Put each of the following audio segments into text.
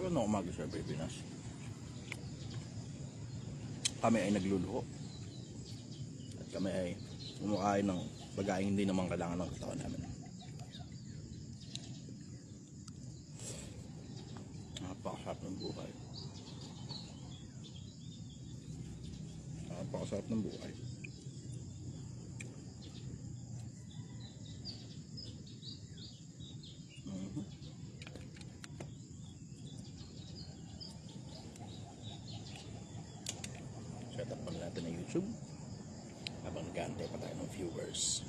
Magandang umaga sa Pilipinas. Kami ay nagluluho. At kami ay kumakain ng pagkain hindi naman kailangan ng katawan namin. Napakasarap ng buhay. Napakasarap ng buhay. Set up lang natin ng YouTube habang nag-aantay pa tayo ng viewers.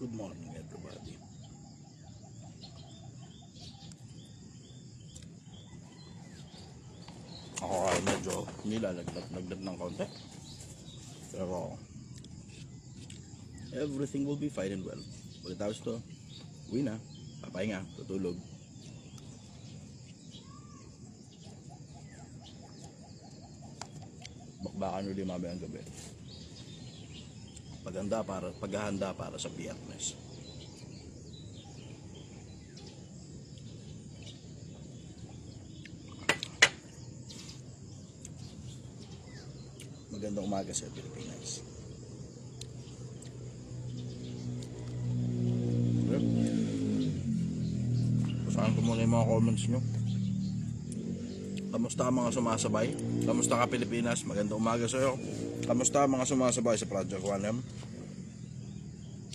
Good morning everybody. Ako ay medyo nilalagdat ng konti, pero everything will be fine and well. Pagkatapos to, uwi na, papahinga, tutulog. Bakbakan ulit mamayang gabi. Paghahanda para sa Biyernes. Magandang umaga sa Pilipinas. Basahan ko muna yung mga comments nyo. Kamusta ka mga sumasabay? Kamusta ka Pilipinas? Magandang umaga sa iyo. Kamusta mga sumasabay sa Project 1M?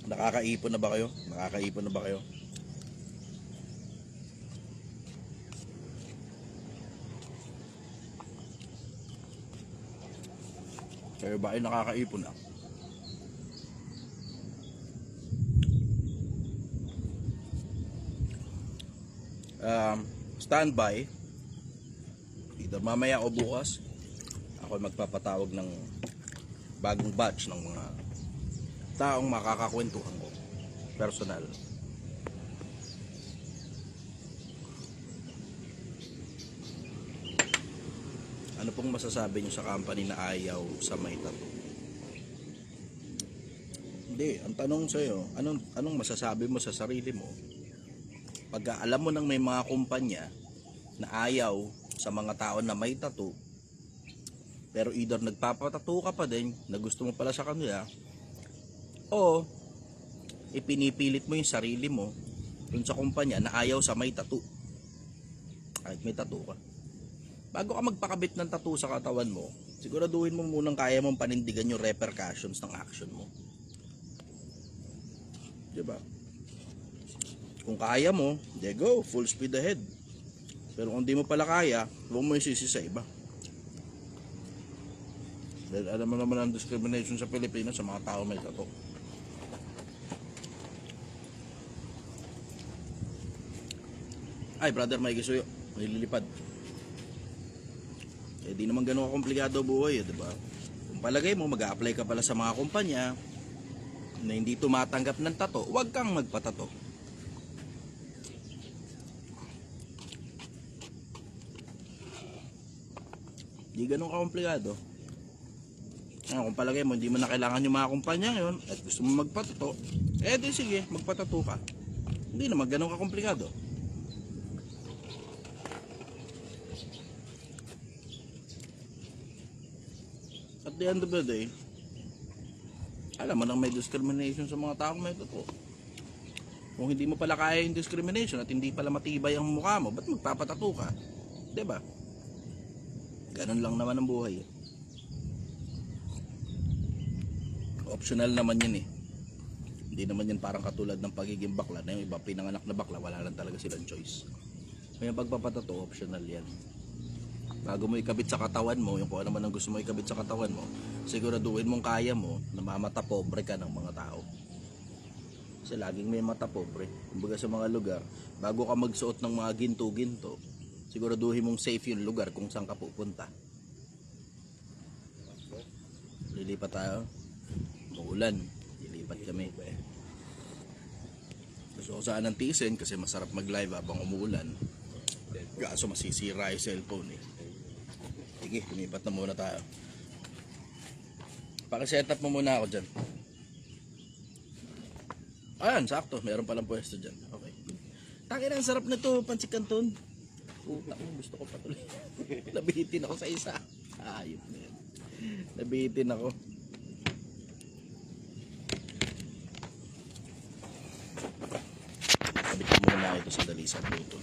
Nakakaipon na ba kayo? Nakakaipon na ba kayo? Kayo ba ay nakakaipon na? Standby. Either mamaya o bukas ako magpapatawag ng bagong batch ng mga taong makakakwentuhan ko personal. Ano pong masasabi nyo sa company na ayaw sa may tattoo? Hindi, ang tanong sa'yo, anong masasabi mo sa sarili mo pagka alam mo nang may mga kumpanya na ayaw sa mga tao na may tattoo, pero either nagpapatattoo ka pa din na gusto mo pala sa kanila, o ipinipilit mo yung sarili mo dun sa kumpanya na ayaw sa may tattoo kahit may tattoo ka. Bago ka magpakabit ng tattoo sa katawan mo, siguraduhin mo munang kaya mong panindigan yung repercussions ng action mo, diba? Kung kaya mo, there go, full speed ahead. Pero kung di mo pala kaya, huwag mo isisi sa iba. Dahil alam mo naman ang discrimination sa Pilipinas sa mga tao may tattoo. Ay, brother, may gisuyo, may lilipad. Eh, di naman ganun komplikado buhay, diba? Kung palagay mo, mag-a-apply ka pala sa mga kumpanya na hindi tumatanggap ng tattoo, huwag kang magpatato. Di ganun ka-komplikado. Kung palagay mo, hindi mo na kailangan yung mga kumpanya ngayon at gusto mo magpatato, eh di sige, magpatato ka. Hindi naman ganun ka-komplikado. At the end of the day, alam mo nang may discrimination sa mga taong may tato. Kung hindi mo pala kaya yung discrimination at hindi pala matibay ang mukha mo, ba't magpapatato ka? Diba? Ganun lang naman ang buhay. Optional naman yan eh. Hindi naman yan parang katulad ng pagiging bakla na yung iba pinanganak na bakla, wala lang talaga silang choice. Kaya pagpapatato, optional yan. Bago mo ikabit sa katawan mo, yung kung ano man ang gusto mo ikabit sa katawan mo, siguraduhin mong kaya mo na mamata pobre ka ng mga tao. Kasi laging may mata pobre. Kumbaga sa mga lugar, bago ka magsuot ng mga ginto-ginto, siguraduhin mong safe yung lugar kung saan ka pupunta. Lilipat tayo. Maulan. Lilipat kami. Gusto ko saan ng tiisin kasi masarap mag-live habang umuulan. Kaso masisira yung cellphone eh. Sige, lumipat na muna tayo. Paki-setup mo muna ako dyan. Ayan, sakto. Meron palang pwesto dyan. Okay. Tangin ang sarap na to, Pancit Canton. Puta ko, gusto ko patuloy. Nabihitin ako sa isa. Ayop na yan. Nabihitin ako. Kabit ko muna ito sa dali sa luto.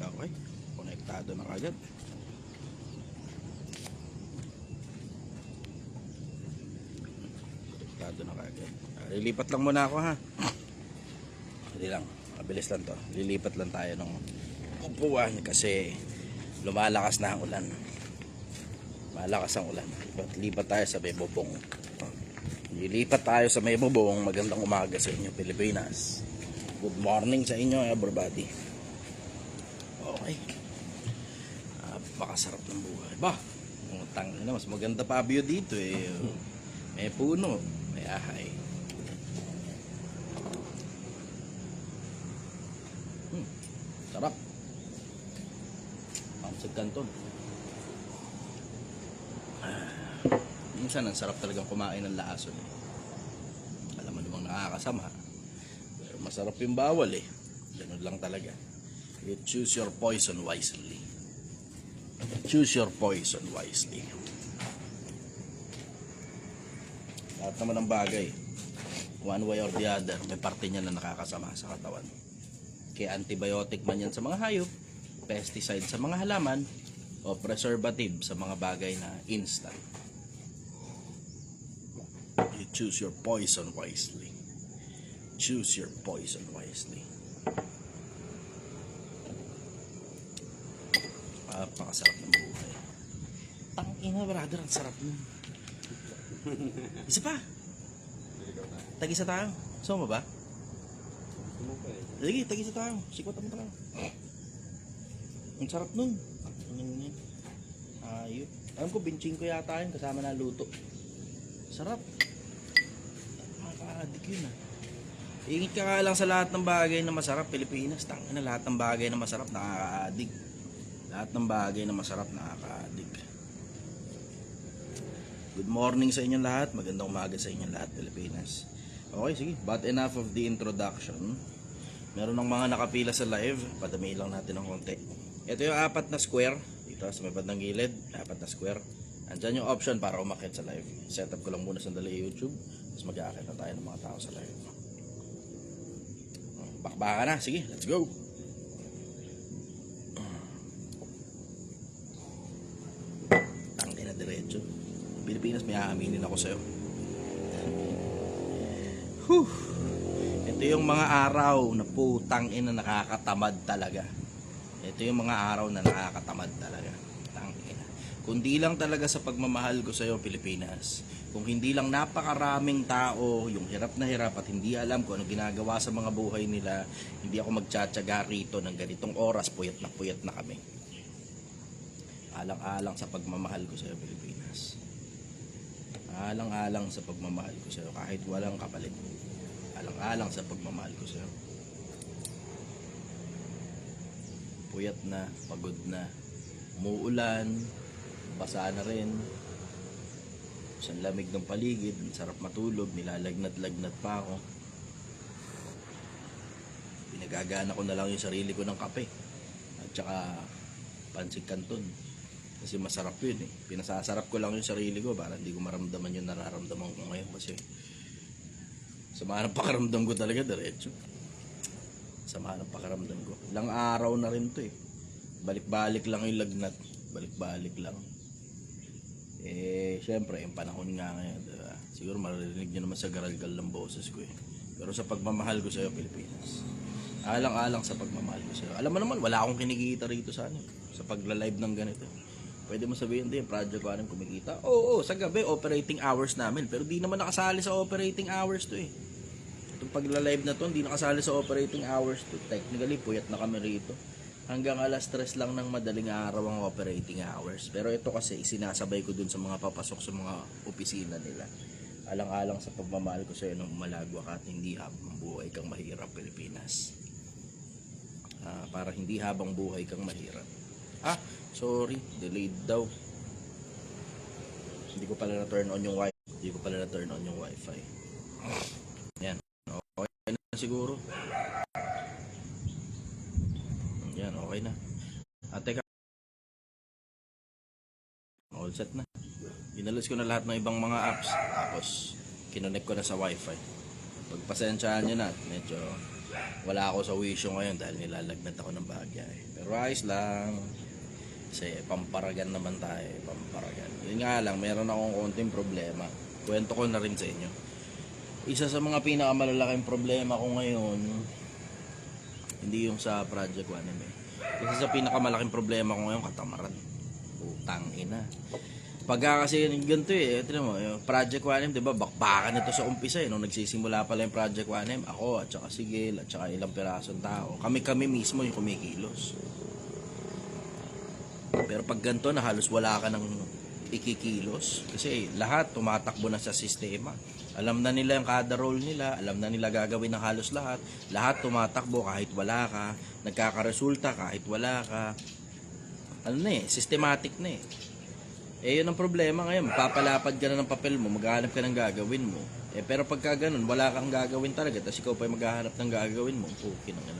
Okay. Konektado na kagad. Na kagad. Lilipat lang muna ako ha. Hindi lang, mabilis lang to. Lilipat lang tayo ng upuan kasi lumalakas na ang ulan. Malakas ang ulan. Lipat tayo sa may bubong. Lilipat tayo sa may bubong. Magandang umaga sa inyo Pilipinas. Good morning sa inyo everybody. Okay. Napakasarap ng buhay. Bah, mas maganda pa view dito eh. May puno. May ahay. Sarap. Pancit Canton. Minsan ang sarap talagang kumain ng laason eh. Alam mo namang nakakasama. Pero masarap yung bawal eh. Ganun lang talaga. You choose your poison wisely. Choose your poison wisely. Lahat naman ng bagay, one way or the other, may parte niya na nakakasama sa katawan. Kaya antibiotic man yan sa mga hayop, pesticide sa mga halaman, o preservative sa mga bagay na instant. You choose your poison wisely. Choose your poison wisely. Napakasarap ng buhay. Tangina brother, ang sarap nun. Isa pa. Tag-isa tayo. Gusto mo ba? Sige, tag-isa tayo. Sikwat mo tayo. Ang sarap nun. Ayun. Alam ko, binching ko yata yun kasama na luto. Sarap. Nakaka-addict yun ah. Ingit ka nga lang sa lahat ng bagay na masarap. Pilipinas, tangin na lahat ng bagay na masarap nakaka-addict. Lahat ng bagay na masarap nakaka-addict. Good morning sa inyong lahat. Magandang umaga sa inyong lahat, Pilipinas. Okay, sige. But enough of the introduction. Meron ng mga nakapila sa live. Padami lang natin ng konti. Ito yung 4 na square. Dito sa may bandang gilid. 4 na square. Andyan yung option para umakyat sa live. Set up ko lang muna sandali YouTube. Tapos mag-aakit na tayo ng mga tao sa live. Bakbaka na. Sige, let's go. Tangin na diretso. Pilipinas, may aaminin ako sa'yo. Whew. Ito yung mga araw na putang ina nakakatamad talaga. Ito yung mga araw na nakakatamad talaga. Tangina. Kundi lang talaga sa pagmamahal ko sa'yo, Pilipinas. Kung hindi lang napakaraming tao, yung hirap na hirap at hindi alam kung ano ginagawa sa mga buhay nila, hindi ako magtsatsaga rito ng ganitong oras, puyat na kami. Alang-alang sa pagmamahal ko sa'yo, Pilipinas. Alang-alang sa pagmamahal ko sa'yo kahit walang kapalit. Alang-alang sa pagmamahal ko sa'yo. Puyat na, pagod na, umuulan, basa na rin. Sa lamig ng paligid, sarap matulog, nilalagnat-lagnat pa ako. Pinagagana ko na lang yung sarili ko ng kape at saka Pancit Canton. Kasi masarap yun eh. Pinasasarap ko lang yung sarili ko para hindi ko maramdaman yung nararamdaman ko ngayon. Kasi sama ng pakaramdam ko talaga diretso. Sama ng pakaramdam ko. Ilang araw na rin to eh. Balik-balik lang yung lagnat. Balik-balik lang. Eh, syempre, yung panahon nga ngayon, diba? Siguro maririnig nyo naman sa garalgal ng boses ko eh. Pero sa pagmamahal ko sa'yo, Pilipinas. Alang-alang sa pagmamahal ko sa'yo. Alam mo naman, wala akong kinikita rito sa ano, sa pagla-live ng ganito. Pwede mo sabihin din, project ko anong kumikita. Oo, sa gabi, operating hours namin. Pero di naman nakasali sa operating hours to eh. Itong pagla-live na to, hindi nakasali sa operating hours to. Technically, puyat na kami rito. Hanggang alas 3 lang ng madaling araw ang operating hours. Pero ito kasi, isinasabay ko dun sa mga papasok sa mga opisina nila. Alang-alang sa pagmamahal ko sa'yo nung malagwa ka at hindi habang buhay kang mahirap, Pilipinas. Para hindi habang buhay kang mahirap. Sorry, delayed daw. Hindi ko pala na-turn on yung wifi. Yan. Okay na siguro. Yan, okay na. Teka. All set na. Inalis ko na lahat ng ibang mga apps. Tapos, kinonect ko na sa wifi. Pagpasensyaan nyo na. Medyo wala ako sa wisyo ngayon dahil nilalagnat ako ng bahagya. Pero ayos lang. Kasi pamparagan naman tayo. Pamparagan. Yun nga lang, meron akong konting problema. Kwento ko na rin sa inyo. Isa sa mga pinakamalalaking problema ko ngayon, hindi yung sa Project 1M. Isa sa pinakamalaking problema ko ngayon, katamaran. Utang ina. Pagka kasi ganito tignan mo, yung Project 1M, 'di ba? Bakbakan ito sa umpisa nung nagsisimula pala yung Project 1M, ako at saka si Gil at saka ilang pirasong tao. Kami mismo yung kumikilos. Pero pag ganito na halos wala ka ng ikikilos kasi lahat tumatakbo na sa sistema. Alam na nila yung kada role nila, alam na nila gagawin ng halos lahat. Lahat tumatakbo kahit wala ka, nagkakaresulta kahit wala ka. Ano na systematic na yun ang problema ngayon, papalapad ka na ng papel mo, maghahanap ka ng gagawin mo. Pero pagka ganun, wala kang gagawin talaga, tapos ikaw pa yung maghahanap ng gagawin mo, okay na nga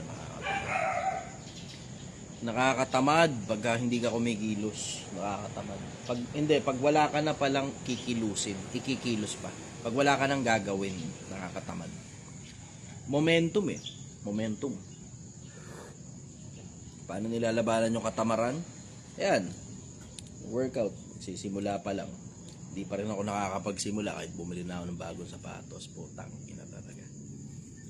nakakatamad pagka hindi ka kumikilos. Nakakatamad. Pag wala ka na palang kikilos pa. Pag wala ka nang gagawin, nakakatamad. Momentum. Paano nilalabanan yung katamaran? Ayan. Workout. Sisimula pa lang. Hindi pa rin ako nakakapagsimula kahit bumili na ako ng bagong sapatos. Putang ina talaga.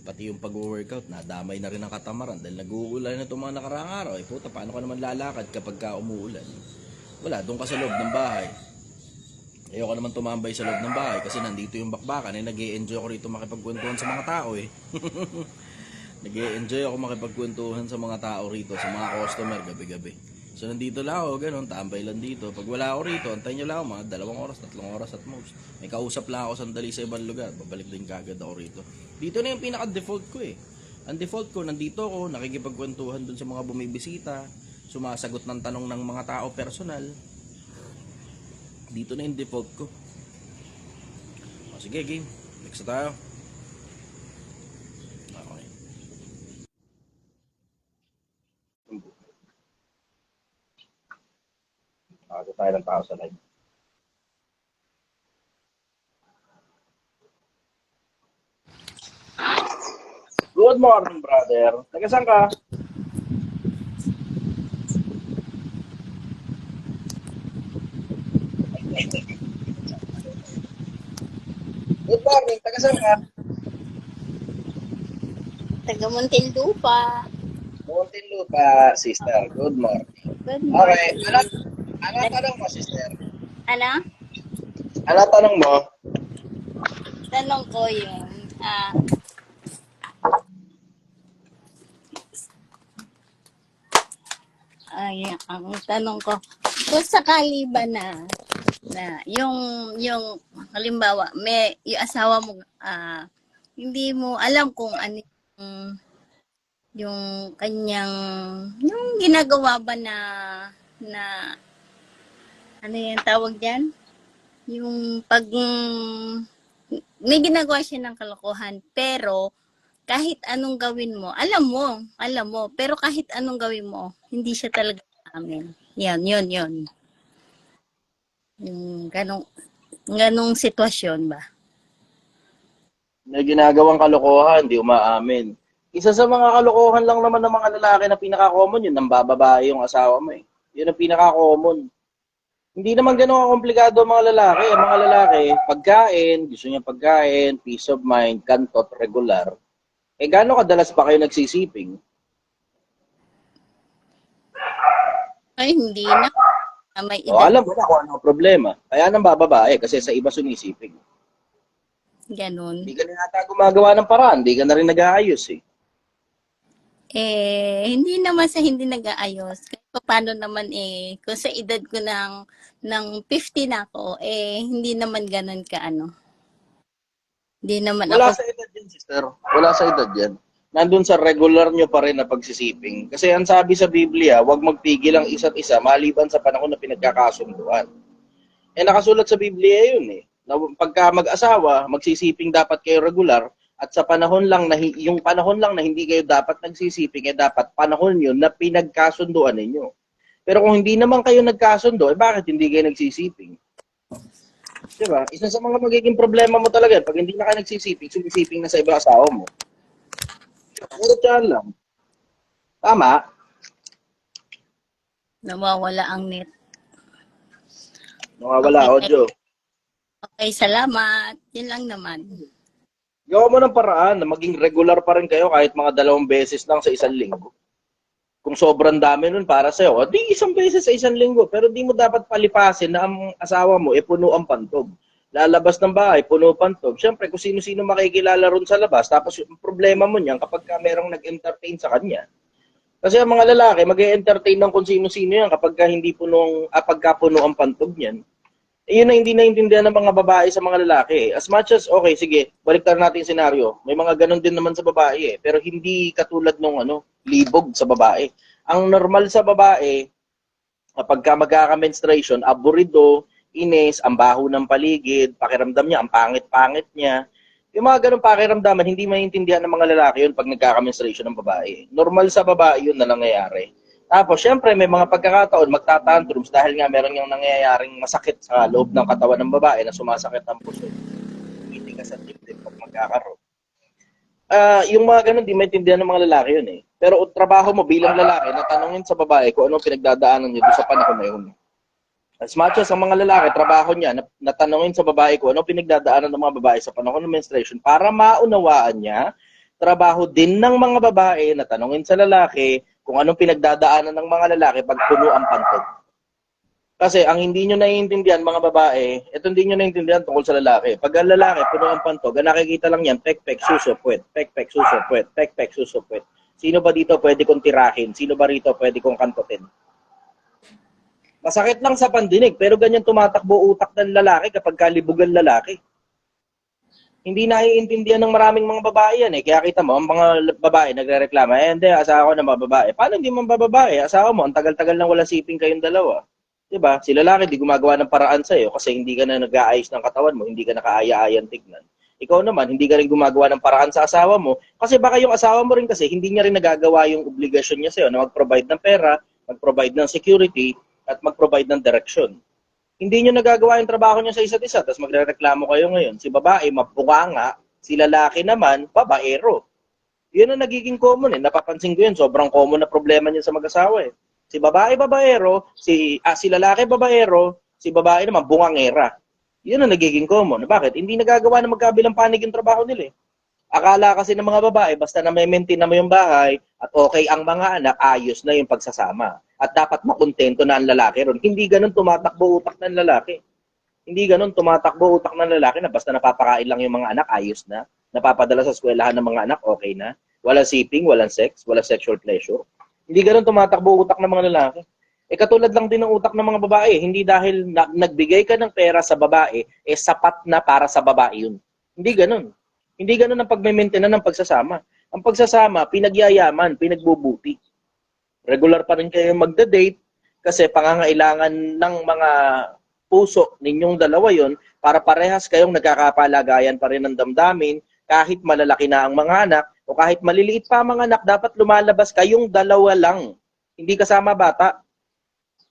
Pati yung pag-workout, nadamay na rin ang katamaran dahil nag-uulan na itong mga nakaraang araw. Puta, paano ka naman lalakad kapag ka umuulan? Wala, doon ka sa loob ng bahay. Ayoko naman tumambay sa loob ng bahay kasi nandito yung bakbakan. Nag-i-enjoy ako rito makipagkwentuhan sa mga tao Nag-i-enjoy ako makipagkwentuhan sa mga tao rito, sa mga customer gabi-gabi. So nandito lang ako, ganun, tambay lang dito. Pag wala ako rito, antayin nyo lang ako mga 2 oras, 3 oras at most. May kausap lang ako sandali sa ibang lugar, babalik din kagad ako rito. Dito na yung pinaka-default ko Ang default ko, nandito ako, nakikipagkwentuhan dun sa mga bumibisita, sumasagot ng tanong ng mga tao personal. Dito na yung default ko. O sige, game. Next na tayo. Okay. Ito tayo ng tao sa live. Good morning, brother. Taga saan ka? Good morning. Taga saan ka? Taga Muntinlupa. Muntinlupa, sister. Good morning. Good morning. Okay. Ano tanong mo, sister? Ano? Ano tanong mo? Tanong ko yung, ang tanong ko, kung sakali ba na yung halimbawa, yung asawa mo, hindi mo alam kung ano yung kanyang, yung ginagawa ba na ano yung tawag dyan? Yung may ginagawa siya ng kalokohan, pero kahit anong gawin mo, alam mo, pero kahit anong gawin mo, hindi siya talaga amin. Yan. Yung ganong sitwasyon ba? May ginagawang kalokohan, di umaamin. Isa sa mga kalokohan lang naman ng mga lalaki na pinaka-common, yun, nang bababae yung asawa mo Yun ang pinaka-common. Hindi naman ganun komplikado ang mga lalaki. Ang mga lalaki, pagkain, gusto niya pagkain, peace of mind, kantot, regular. Gaano kadalas pa kayo nagsisiping? Ay, hindi na. May edad. Alam mo na kung ano ang problema. Kaya nang bababae kasi sa iba sumisiping. Ganon. Hindi ka na nata gumagawa ng paraan. Hindi ka na rin nag-aayos Hindi naman sa hindi nag-aayos. Kasi paano naman kung sa edad ko ng 50 na ako, hindi naman ganon ka Hindi naman Wala ako. sa edad yan, sister. Wala sa edad yan. Nandun sa regular nyo pa rin na pagsisiping. Kasi ang sabi sa Biblia, huwag magpigil ang isa't isa maliban sa panahon na pinagkakasunduan. Nakasulat sa Biblia yun eh. Na pagka mag-asawa, magsisiping dapat kayo regular at sa panahon lang na yung panahon lang na hindi kayo dapat nagsisiping, dapat panahon yun na pinagkasunduan ninyo. Pero kung hindi naman kayo nagkasundo, bakit hindi kayo nagsisiping? Diba? Isa sa mga magiging problema mo talaga, pag hindi na ka nagsisiping, sumisiping na sa ibang asawa mo. Pero dyan lang. Tama? Nawawala ang net. Nawawala audio. Okay, salamat. Yun lang naman. Gawa mo ng paraan na maging regular pa rin kayo kahit mga 2 beses lang sa isang linggo. Kung sobrang dami nun para sa'yo, di 1 beses sa isang linggo. Pero di mo dapat palipasin na ang asawa mo puno ang pantog. Lalabas ng bahay, puno pantog. Siyempre, kung sino-sino makikilala ron sa labas, tapos yung problema mo niyan kapag merong nag-entertain sa kanya. Kasi ang mga lalaki, mag-entertain ng kung sino-sino yan kapag pagka puno ang pantog niyan. Yun na hindi naintindihan ng mga babae sa mga lalaki. As much as, okay, sige, baliktad natin yung senaryo. May mga ganun din naman sa babae Pero hindi katulad ng libog sa babae. Ang normal sa babae, kapag magkaka-menstruation, aburido, inis, ang baho ng paligid, pakiramdam niya, ang pangit-pangit niya. Yung mga ganun pakiramdaman, hindi maintindihan ng mga lalaki yun pag nagkaka-menstruation ng babae. Normal sa babae yun na nangyayari. Tapos, syempre, may mga pagkakataon, magtatantrums dahil nga meron yung nangyayaring masakit sa loob ng katawan ng babae na sumasakit ang puso. Tumitigas at dibdib pag magkakaroon. Yung mga ganun, di maintindihan ng mga lalaki yun eh. Pero trabaho mo bilang lalaki, natanungin sa babae kung anong pinagdadaanan niya doon sa panahon na yun. As much as ang mga lalaki, trabaho niya, natanungin sa babae kung anong pinagdadaanan ng mga babae sa panahon ng menstruation para maunawaan niya, trabaho din ng mga babae na tanungin sa lalaki kung anong pinagdadaanan ng mga lalaki pag puno ang pantog. Kasi ang hindi nyo naiintindihan mga babae, ito hindi nyo naiintindihan tungkol sa lalaki. Pag ang lalaki puno ang pantog, ang nakikita lang yan, pek-pek, suso-puwet, pek-pek, suso-puwet, pek-pek, suso-puwet. Sino ba dito pwede kong tirahin? Sino ba rito pwede kong kantutin? Masakit lang sa pandinig, pero ganyan tumatakbo utak ng lalaki kapag kalibugan lalaki. Hindi naiintindihan ng maraming mga babae yan eh. Kaya kita mo, ang mga babae nagre-reklama, hindi, asawa ko na mga babae. Paano hindi man babae? Asawa mo, ang tagal-tagal nang wala siping kayong dalawa. Diba? Si lalaki, di gumagawa ng paraan sa'yo kasi hindi ka na nag-aayos ng katawan mo, hindi ka nakaaya-ayan tignan. Ikaw naman, hindi ka rin gumagawa ng paraan sa asawa mo kasi baka yung asawa mo rin kasi hindi niya rin nagagawa yung obligasyon niya sa'yo na mag-provide ng pera, mag-provide ng security, at mag-provide ng direksyon. Hindi nyo nagagawa yung trabaho nyo sa isa't isa, tapos magre-reklamo kayo ngayon. Si babae, mabunganga, si lalaki naman, babaero. Yun ang nagiging common eh. Napapansin ko yun, sobrang common na problema niya sa mag-asawa eh. Si babae, babaero, si lalaki, babaero, si babae naman, bungangera. Yun ang nagiging common. Bakit? Hindi nagagawa na magkabilang panig yung trabaho nila eh. Akala kasi ng mga babae, basta na may maintain na mo yung bahay at okay ang mga anak, ayos na yung pagsasama. At dapat makontento na ang lalaki ron. Hindi ganun tumatakbo utak ng lalaki. Hindi ganun tumatakbo utak ng lalaki na basta napapakain lang yung mga anak, ayos na. Napapadala sa eskwelahan ng mga anak, okay na. Walang siping, walang sex, walang sexual pleasure. Hindi ganun tumatakbo utak ng mga lalaki. Katulad lang din ng utak ng mga babae. Hindi dahil nagbigay ka ng pera sa babae, sapat na para sa babae yun. Hindi ganun. Hindi ganun ang pag-maintain ng pagsasama. Ang pagsasama, pinagyayaman, pinagbubuti. Regular pa rin kayo magda-date kasi pangangailangan ng mga puso ninyong dalawa yon para parehas kayong nagkakapalagayan pa rin ng damdamin kahit malalaki na ang mga anak o kahit maliliit pa ang mga anak, dapat lumalabas kayong dalawa lang. Hindi kasama bata.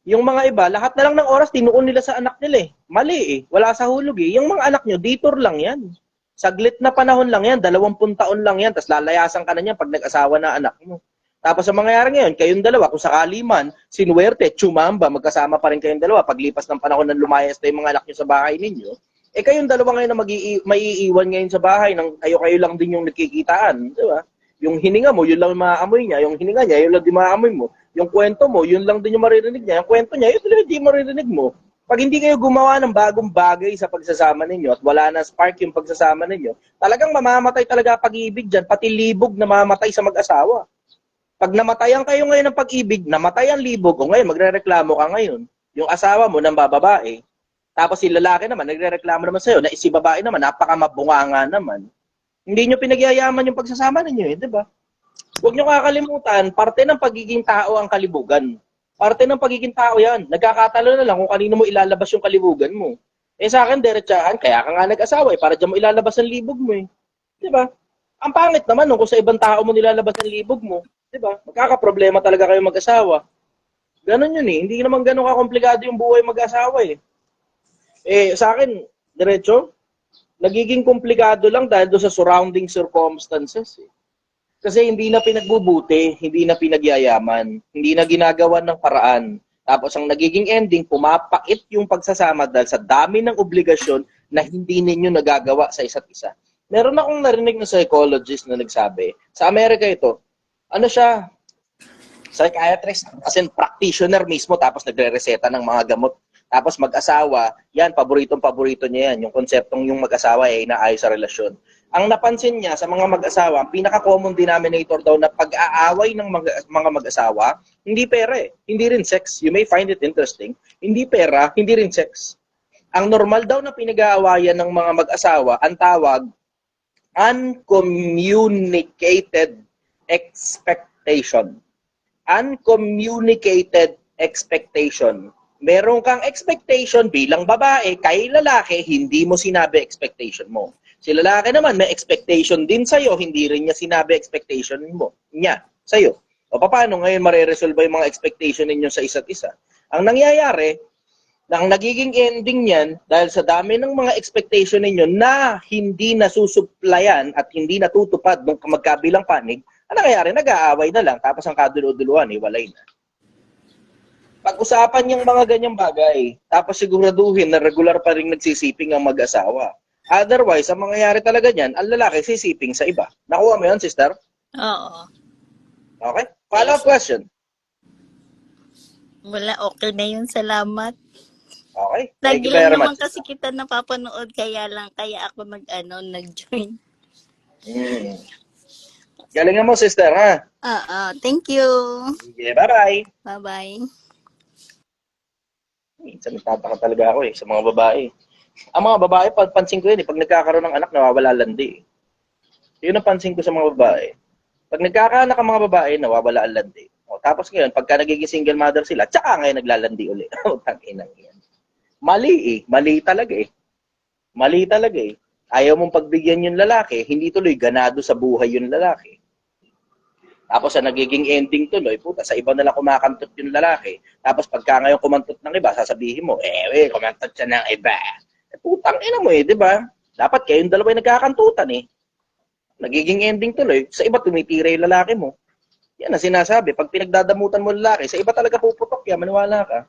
Yung mga iba, lahat na lang ng oras tinuon nila sa anak nila eh. Mali eh. Wala sa hulog eh. Yung mga anak nyo, detour lang yan. Saglit na panahon lang yan, 20 taon lang yan, tapos lalayasan ka na niyan pag nag-asawa na anak mo. Tapos ang mangyayari ngayon, kayong dalawa, kung sakali man, sinuwerte, tsumamba, magkasama pa rin kayong dalawa, paglipas ng panahon ng lumayas na yung mga anak nyo sa bahay ninyo, kayong dalawa ngayon na maiiwan ngayon sa bahay, ng kayo-kayo lang din yung nagkikitaan, di ba? Yung hininga mo, yun lang yung maaamoy niya, yung hininga niya, yun lang din maaamoy mo, yung kwento mo, yun lang din yung maririnig niya, yung kwento niya, yun lang din yung maririnig mo. Pag hindi kayo gumawa ng bagong bagay sa pagsasama ninyo at wala na spark yung pagsasama ninyo, talagang mamamatay talaga pag-ibig dyan, pati libog na mamamatay sa mag-asawa. Pag namatayan kayo ngayon ng pag-ibig, namatay ang libog, o ngayon magre-reklamo ka ngayon, yung asawa mo nang bababae, tapos si lalaki naman, nagre-reklamo naman sa'yo, na si babae naman, napakamabunganga naman. Hindi nyo pinagyayaman yung pagsasama ninyo, di ba? Huwag nyo kakalimutan, parte ng pagiging tao ang kalibugan. Parte ng pagiging tao yan. Nagkakatalo na lang kung kanino mo ilalabas yung kalibugan mo. Eh sa akin, diretsahan, kaya ka nga nag-asawa eh, para dyan mo ilalabas ang libog mo eh. Di ba? Ang pangit naman kung sa ibang tao mo nilalabas ang libog mo. Di ba? Magkakaproblema talaga kayo mag-asawa. Ganon yun eh. Hindi naman ganon kakomplikado yung buhay mag-asawa eh. Eh sa akin, diretso, nagiging komplikado lang dahil doon sa surrounding circumstances eh. Kasi hindi na pinagbubuti, hindi na pinagyayaman, hindi na ginagawa ng paraan. Tapos ang nagiging ending, pumapait yung pagsasama dahil sa dami ng obligasyon na hindi ninyo nagagawa sa isa't isa. Meron akong narinig na psychologist na nagsabi, sa Amerika ito, ano siya, psychiatrist, as in practitioner mismo, tapos nagre-reseta ng mga gamot. Tapos mag-asawa, yan, paboritong-paborito niya yan, yung konseptong yung mag-asawa ay inaayos sa relasyon. Ang napansin niya sa mga mag-asawa, ang pinaka-common denominator daw na pag-aaway ng mga mag-asawa, hindi pera eh, hindi rin sex. You may find it interesting. Hindi pera, hindi rin sex. Ang normal daw na pinag-aawayan ng mga mag-asawa, ang tawag, uncommunicated expectation. Uncommunicated expectation. Meron kang expectation bilang babae, kay lalaki, hindi mo sinabi expectation mo. Si lalaki naman, may expectation din sa'yo, hindi rin niya sinabi expectation mo, niya, sa'yo. O paano ngayon mareresolve yung mga expectation ninyo sa isa't isa? Ang nangyayari, ang nagiging ending niyan, dahil sa dami ng mga expectation ninyo na hindi nasusuplayan at hindi natutupad ng magkabilang panig, ang nangyayari, nag-aaway na lang, tapos ang kaduluduluhan, iwalay na. Pag-usapan yung mga ganyang bagay, tapos siguraduhin na regular pa rin nagsisiping ang mag-asawa. Otherwise, ang mangyayari talaga niyan, ang lalaki sisiping sa iba. Nakuha mo yun, sister? Oo. Okay? Follow-up question. Wala, okay na yun. Salamat. Okay? Lagi Thank you lang very naman much. kasi kita napapanood, kaya ako nag-join. Galingan mo, sister, ha? Oo, thank you. Okay, bye-bye. Bye-bye. Minsan nagtataka talaga ako sa mga babae. Ang mga babae, pansin ko yun pag nagkakaroon ng anak, nawawala landi. Yun ang pansin ko sa mga babae. Pag nagkakaanak ang mga babae, nawawala ang landi. O, tapos ngayon, pagka nagiging single mother sila, tsaka ngayon naglalandi ulit. Tanginang yan. Mali Mali talaga Mali talaga Ayaw mong pagbigyan yung lalaki, hindi tuloy ganado sa buhay yung lalaki. Tapos sa nagiging ending tuloy, puta, sa iba na lang kumakantot yung lalaki. Tapos pagka ngayon kumantot ng iba, sasabihin mo, kumantot siya ng iba. Putang ina mo di ba? Dapat kayong dalawa yung nagkakantutan Nagiging ending tuloy, sa iba tumitira yung lalaki mo. Yan ang sinasabi. Pag pinagdadamutan mo lalaki, sa iba talaga puputok yan, maniwala ka.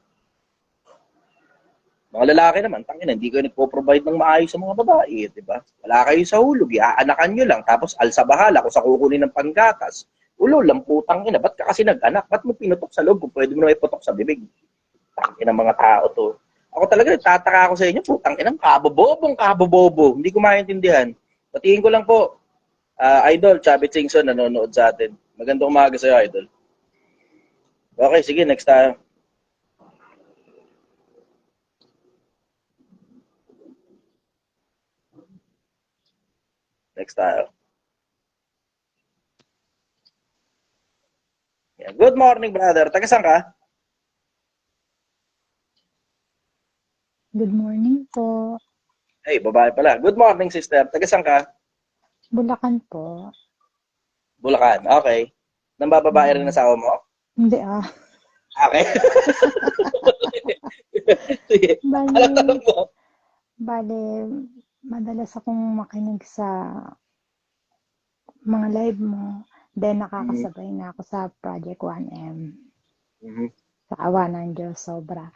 Mga lalaki naman, tangina, hindi kayo nagpo-provide ng maayos sa mga babae, di ba? Wala kayo sa hulog, iaanakan nyo lang, tapos alsa bahala kung sa kukunin ng panggatas. Ulo lang, putang ina, ba't ka kasi nag-anak? Ba't mo pinutok sa loob kung pwede mo na iputok sa bibig? Tangina mga tao to. Ako talaga, tataka ako sa inyo, putang ina, kabobobo. Hindi ko maintindihan. Patingin ko lang po, Idol, Chavit Singson, nanonood sa atin. Magandang umaga sa'yo, Idol. Okay, sige, next tayo. Next tayo. Yeah. Good morning, brother. Taga saan ka? Good morning po. Hey, babae pala. Good morning, sister. Taga saan ka? Bulacan po. Bulacan. Okay. Nambababae rin asawa mo? Hindi Okay. Bale, mo. madalas akong makinig sa mga live mo. Then nakakasabay na ako sa Project 1M. Mm-hmm. Sa awa ng Diyos, sobra.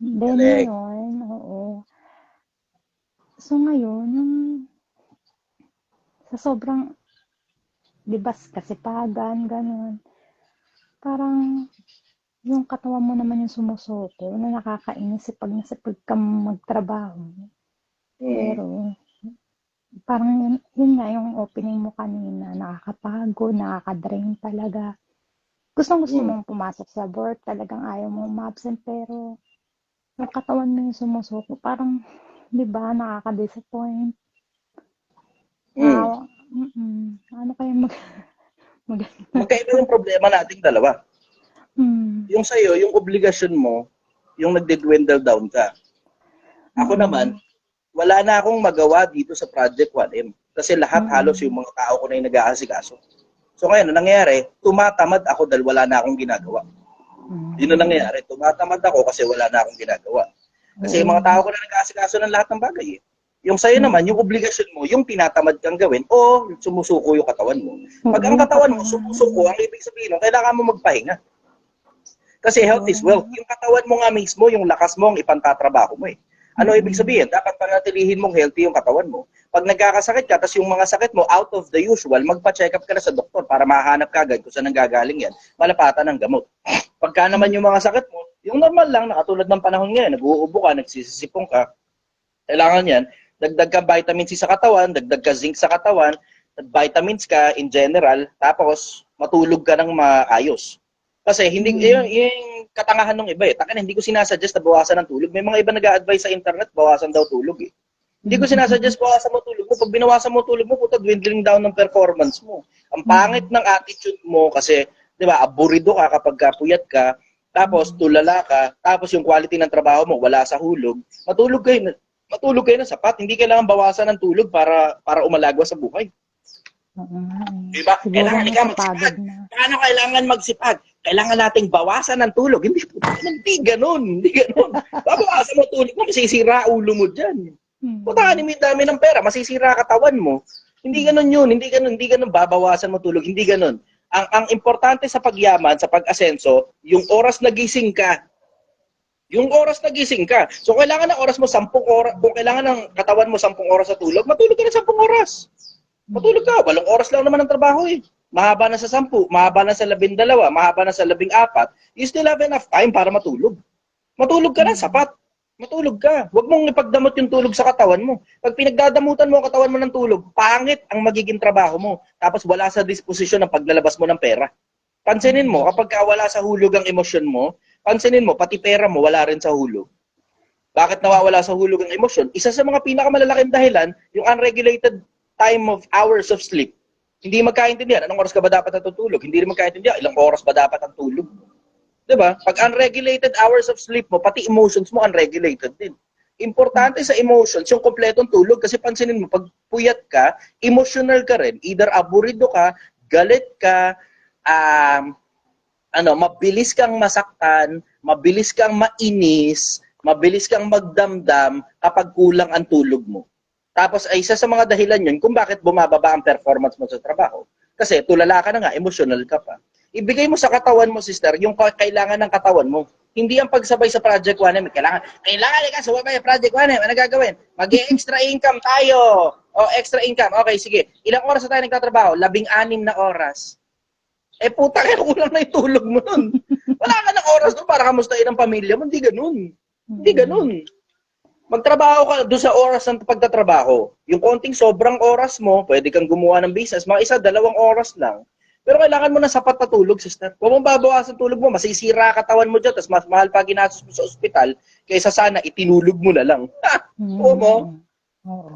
Then Galing. ngayon, oo. So ngayon, yung sa sobrang, di ba, kasipagan, gano'n. Parang, yung katawan mo naman yung sumusoko na nakakainis sipag ka magtrabaho. Pero, parang yun nga yung opening mo kanina, nakakapagod, nakakadrain talaga. Gusto mong pumasok sa work, talagang ayaw mong ma-absent, pero yung katawan mo yung sumusuko, parang, di ba, nakaka-disappoint. Ano kaya Magkaiba yung problema nating dalawa. Yung sa'yo, yung obligasyon mo, yung nagde-dwindle down ka. Ako naman, wala na akong magawa dito sa Project 1M. Kasi lahat halos yung mga tao ko na yung nag-aasikaso. So ngayon, ang nangyayari, tumatamad ako dahil wala na akong ginagawa. Yun ang nangyayari. Tumatamad ako kasi wala na akong ginagawa. Kasi yung mga tao ko na nag-aasikaso ng lahat ng bagay. Yung sa'yo naman, yung obligasyon mo, yung tinatamad kang gawin, o sumusuko yung katawan mo. Pag ang katawan mo sumusuko, ang ibig sabihin, kailangan mo magpahinga. Kasi health is wealth. Yung katawan mo nga mismo, yung lakas mo, ang ipantatrabaho mo eh. Ano ibig sabihin? Dapat panatilihin mong healthy yung katawan mo. Pag nagkakasakit ka, tapos yung mga sakit mo out of the usual, magpa-check up ka na sa doktor para mahanap ka agad kung saan nanggagaling yan, malapatan ng gamot. Pagka naman yung mga sakit mo, yung normal lang, nakatulad ng panahon ngayon, nag-uubo ka, nagsisipong ka, kailangan yan, dagdag ka vitamin C sa katawan, dagdag ka zinc sa katawan, vitamins ka in general, tapos matulog ka ng maayos. Kasi hindi yung katangahan ng iba eh. Takan hindi ko sinasuggest na bawasan ng tulog. May mga iba nag-a-advise sa internet bawasan daw tulog eh. Hindi ko sinasuggest bawasan mo tulog mo. Pag binawasan mo tulog mo, puta dwindling down ng performance mo. Ang pangit ng attitude mo kasi, 'di ba, aburido ka kapag puyat ka, tapos tulala ka, tapos yung quality ng trabaho mo wala sa hulog. Matulog kayo na sapat. Hindi kailangan bawasan ng tulog para umalagwa sa buhay. Diba? Kailangan ka magsipag. Paano kailangan magsipag? Kailangan nating bawasan ng tulog. Hindi ganun. Babawasan mo tulog mo, masisira ulo mo dyan. Putahanin mo yung dami ng pera, masisira katawan mo. Hindi ganun yun. Hindi ganun babawasan mo tulog. Hindi ganun. Ang importante sa pagyaman, sa pag-asenso, yung oras na gising ka. Yung oras na gising ka. So, kailangan ng oras mo 10 oras. Kung kailangan ng katawan mo 10 oras sa tulog, matulog ka na 10 oras. Matulog ka. 8 oras lang naman ang trabaho eh. Mahaba na sa 10, mahaba na sa 12, mahaba na sa 14. You still have enough time para matulog. Matulog ka na, sapat. Matulog ka. Huwag mong ipagdamot yung tulog sa katawan mo. Pag pinagdadamutan mo ang katawan mo ng tulog, pangit ang magiging trabaho mo. Tapos wala sa disposisyon ng paglalabas mo ng pera. Pansinin mo, kapag wala sa hulog ang emosyon mo, pansinin mo, pati pera mo wala rin sa hulog. Bakit nawawala sa hulog ang emosyon? Isa sa mga pinakamalalaking dahilan, yung unregulated time of hours of sleep. Hindi magkaintindihan. Anong oras ka ba dapat natutulog? Hindi rin magkaintindihan. Ilang oras ba dapat ang tulog mo? Diba? Pag unregulated hours of sleep mo, pati emotions mo unregulated din. Importante sa emotions, yung kompletong tulog. Kasi pansinin mo, pag puyat ka, emotional ka rin. Either aburido ka, galit ka, mabilis kang masaktan, mabilis kang mainis, mabilis kang magdamdam kapag kulang ang tulog mo. Tapos ay isa sa mga dahilan yun kung bakit bumababa ang performance mo sa trabaho. Kasi tulala ka na nga, emotional ka pa. Ibigay mo sa katawan mo, sister, yung kailangan ng katawan mo. Hindi ang pagsabay sa Project 1M. Kailangan ka sabay sa Project 1M. Ano gagawin? Mag-extra income tayo. O, extra income. Okay, sige. Ilang oras na tayo nagtatrabaho? 16 na oras. Eh, puta, kaya kulang na yung tulog mo nun. Wala ka ng oras nun para kamustahin ang pamilya mo. Hindi ganun. Hindi ganun. Magtrabaho ka doon sa oras ng pagtatrabaho. Yung konting sobrang oras mo, pwede kang gumawa ng business. Mga 1-2 oras lang. Pero kailangan mo ng sapat na tulog, sister. Huwag mong babawasan tulog mo, masisira katawan mo dyan, tapos mas mahal pa ginastos mo sa ospital, kaysa sana itinulog mo na lang. Oo mo? Oo.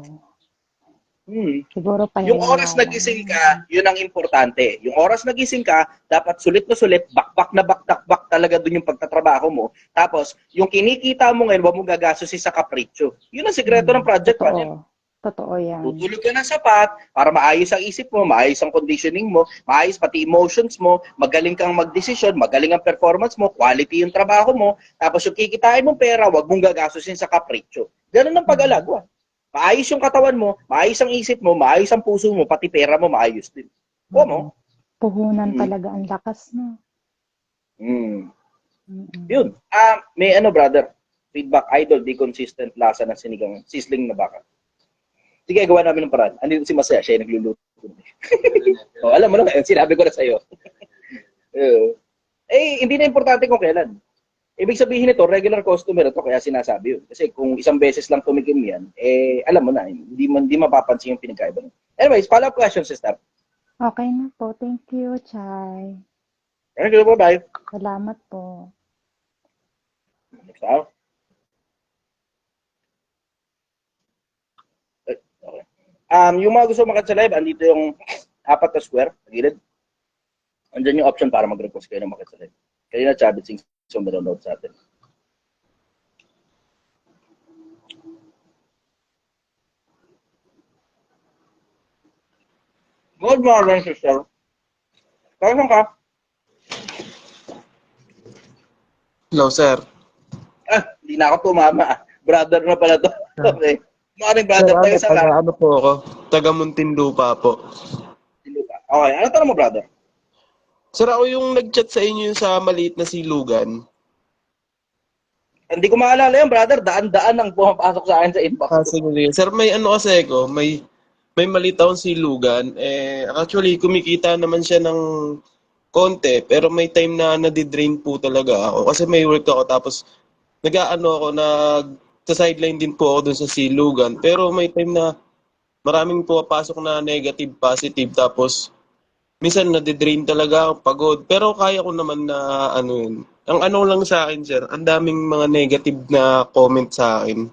Siguro pa Yung oras na gising ka, yun ang importante. Yung oras na gising ka, dapat sulit na sulit, bakbak na baktak talaga dun yung pagtatrabaho mo. Tapos, yung kinikita mo ngayon, huwag mong gagastusin sa kapritsyo. Yun ang sikreto ng Project 1M. Totoo yan. Tutulog ka ng sapat para maayos ang isip mo, maayos ang conditioning mo, maayos pati emotions mo, magaling kang magdesisyon, magaling ang performance mo, quality yung trabaho mo, tapos yung kikitain mong pera, huwag mong gagastusin sa kapritsyo. Ganun ang pag-alagwa. Maayos yung katawan mo, maayos ang isip mo, maayos ang puso mo, pati pera mo maayos din. O mo? Puhunan talaga ang lakas, no? Yun. May brother, feedback idol, di consistent lasa ng sinigang, sisling na baka. Sige, gawa namin ng paraan. Andito si Masaya, siya yung nagluluto. Alam mo na, sinabi ko na sa'yo. Hindi na importante kung kailan. Ibig sabihin nito, regular customer ito, kaya sinasabi yun. Kasi kung isang beses lang tumikim yan, alam mo na, hindi mapapansin yung pinagkaiba. Anyways, follow-up question, sister. Okay na po. Thank you, Chay. Thank you, bye-bye. Salamat po. Next out. Okay. Yung mga gusto makat sa live, andito yung 4 na square, sa gilid. Andyan yung option para mag-request kayo ng makat sa live. Kanina Chabit Sing manonood sa atin. Good morning, sister. Kaya ka? Hello, sir. Hindi na ako tumama. Brother na pala to. Okay. Morning, Sir, brother. Tayo sa ano po ako? Taga Muntinlupa po. Okay, ano tanong mo, brother? Sir, ako yung nag-chat sa inyo yung sa maliit na silugan. Hindi ko maalala yan, brother. Daan-daan ang pumapasok sa akin sa inbox. Sige, sige. Sir, may ano kasi ko, may maliit akong silugan. Actually, kumikita naman siya ng konti, pero may time na nadidrain po talaga ako. Kasi may work ako, tapos sa sideline din po ako dun sa silugan. Pero may time na maraming pumapasok na negative, positive, tapos minsan nadidrain talaga ako, pagod. Pero kaya ko naman na ano yun. Ang ano lang sa akin, sir, ang daming mga negative na comment sa akin.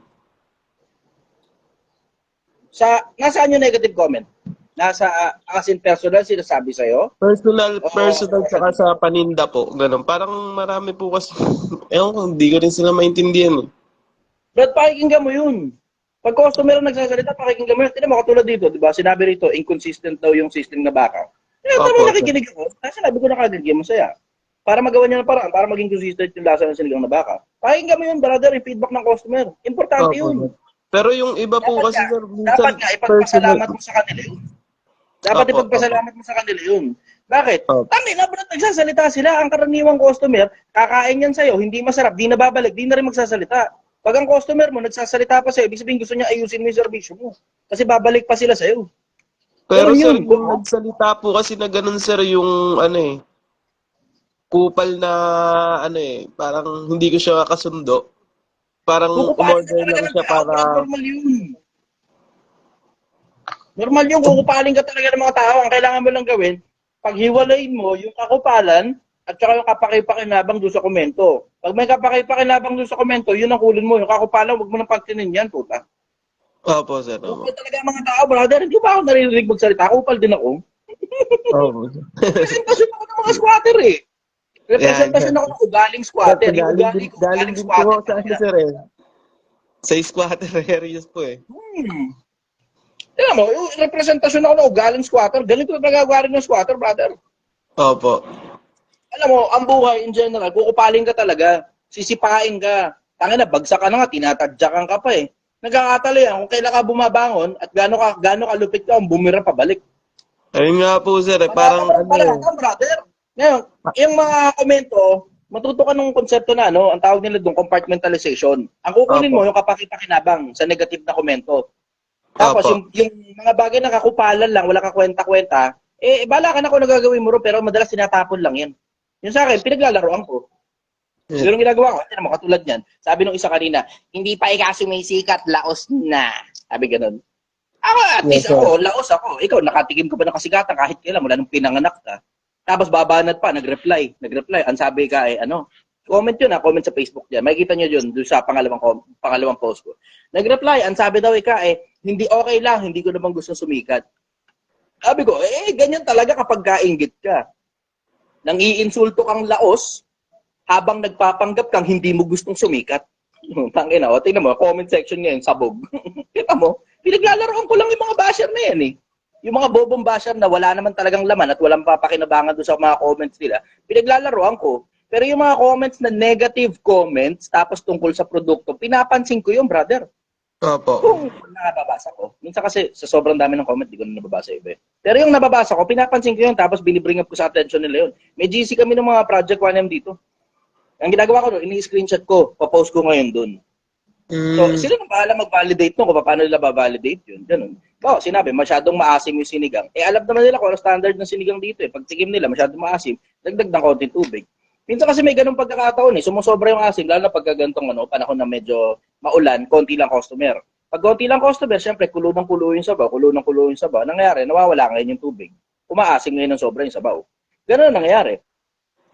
Nasaan yung negative comment? Nasa, as in personal, sinasabi sa'yo? Personal, Oo. saka sa paninda po, ganun. Parang marami po kasi, ewan ko, hindi ko rin sila maintindihan. Brad, pakikinggan mo yun. Pag customer ang nagsasalita, pakikinggan mo yun. Tignan mo, katulad dito, di ba? Sinabi rito, inconsistent daw yung system na backup. Tama, Opo, nakikinig ako. Kasi sinabi ko na kagad, masaya. Para magawa niya ng paraan, para maging consistent yung lasa ng sinigang na backup. Pakikinggan mo yun, brother, yung feedback ng customer. Importante Opo, yun. sir. Pero yung iba po Dapat kasi, nga, sir, dapat nga, ipagpasalamat mo sa kanila yun. Dapat Opo, ipagpasalamat mo sa kanila yun. Bakit? Opo. Tangina, brad, nagsasalita sila. Ang karaniwang customer, kakain yan sa'yo, hindi masarap, di na babalik, di na rin magsasalita. Pag ang customer mo, nagsasalita pa sa'yo, ibig sabihin gusto niya ayusin mo yung servisyo mo. Kasi babalik pa sila sa'yo. Pero Ganun sir, yun. yung nagsalita po kasi na ganun, sir, yung kupal na parang hindi ko siya kasundo. Parang Kukupalin ka umorder talaga lang ng siya tao, para brad, normal yun. Normal yung kukupalin ka talaga ng mga tao. Ang kailangan mo lang gawin, paghiwalayin mo yung kakupalan at saka yung kapakipakinabang doon sa komento. Pag may kapakipakinabang doon sa komento, yun ang kulin mo. Yung kakupalan, huwag mo nang pagtinin yan, puta. Opo, sir. Opo. Kupal talaga ang mga tao, brother. Hindi ba ako naririnig magsalita? Kupal din ako. Opo. Representasyon ako ng mga squatter eh. Representasyon ako ng ugaling squatter. Yung ugali ko, Galing ugaling din po squatter. ako sa sir Sa squatter areas po eh. Tignan mo, yung representasyon ako ng ugaling squatter. Ganito talaga ugaling ng squatter, brother. Opo. Alam mo, ang buhay in general, kukupaling ka talaga. Sisipain ka. Tangina, bagsak ka na nga, tinatadyakan ka pa eh. Nagkakatalo yan kung kailan ka bumabangon at gaano ka lupit ka kung bumira pabalik. Ayun nga po sir parang brother. Ngayon, yung mga komento, matuto ka ng konsepto na ang tawag nila doon, compartmentalization. Ang kukunin mo yung kapakipakinabang sa negative na komento. Tapos yung mga bagay na kakupalan lang, wala ka kwenta-kwenta, bala ka na kung nagagawin mo ro, pero madalas tinatapon lang yan. Yung sa akin, pinaglalaroan ko. Siguro ginagawa ko, hindi naman katulad yan. Sabi nung isa kanina, hindi pa ikaw sumisikat, laos na. Sabi ganun. Ako, at least ako, laos ako. Ikaw, nakatikim ka ba ng kasigatan kahit kailan, wala nung pinanganak ka. Tapos babanat pa, nag-reply. Ang sabi ka comment yun comment sa Facebook dyan. Makikita nyo yun doon sa pangalawang post ko. Nag-reply, ang sabi daw hindi okay lang, hindi ko naman gusto sumikat. Sabi ko, ganyan talaga kapag kainggit ka. Nang iinsulto kang laos, habang nagpapanggap kang hindi mo gustong sumikat. Tangina, tingnan mo, comment section ngayon, sabog. Kita mo, pinaglalaroan ko lang yung mga basher na yan eh. Yung mga bobong basher na wala naman talagang laman at walang papakinabangan doon sa mga comments nila, pinaglalaroan ko. Pero yung mga comments na negative comments, tapos tungkol sa produkto, pinapansin ko yung brother. Opo. Kung nababasa ko. Minsan kasi sa sobrang dami ng comment, di ko na nababasa iba. Pero yung nababasa ko, pinapansin ko yun, tapos binibring up ko sa attention nila yun. May GC kami ng mga Project 1M dito. Ang ginagawa ko doon, ini-screenshot ko, papost ko ngayon doon. So, sila nang bahala mag-validate nung kung paano nila ba-validate yun. Ganun. Sinabi, masyadong maasim yung sinigang. Alam naman nila kung ano standard ng sinigang dito eh. Pag tikim nila, masyadong maasim, dagdag ng konting tubig. Minsan kasi may ganung pagkakataon eh. Sumusobra yung asim, lalo na pag gantong panahon na medyo maulan, konti lang customer. Pag konti lang customer, syempre, kulo ng kulo yung sabaw. Nangyayari, nawawala ngayon yung tubig. Umaasim ngayon ng sobra yung sabaw. Ganun ang nangyayari.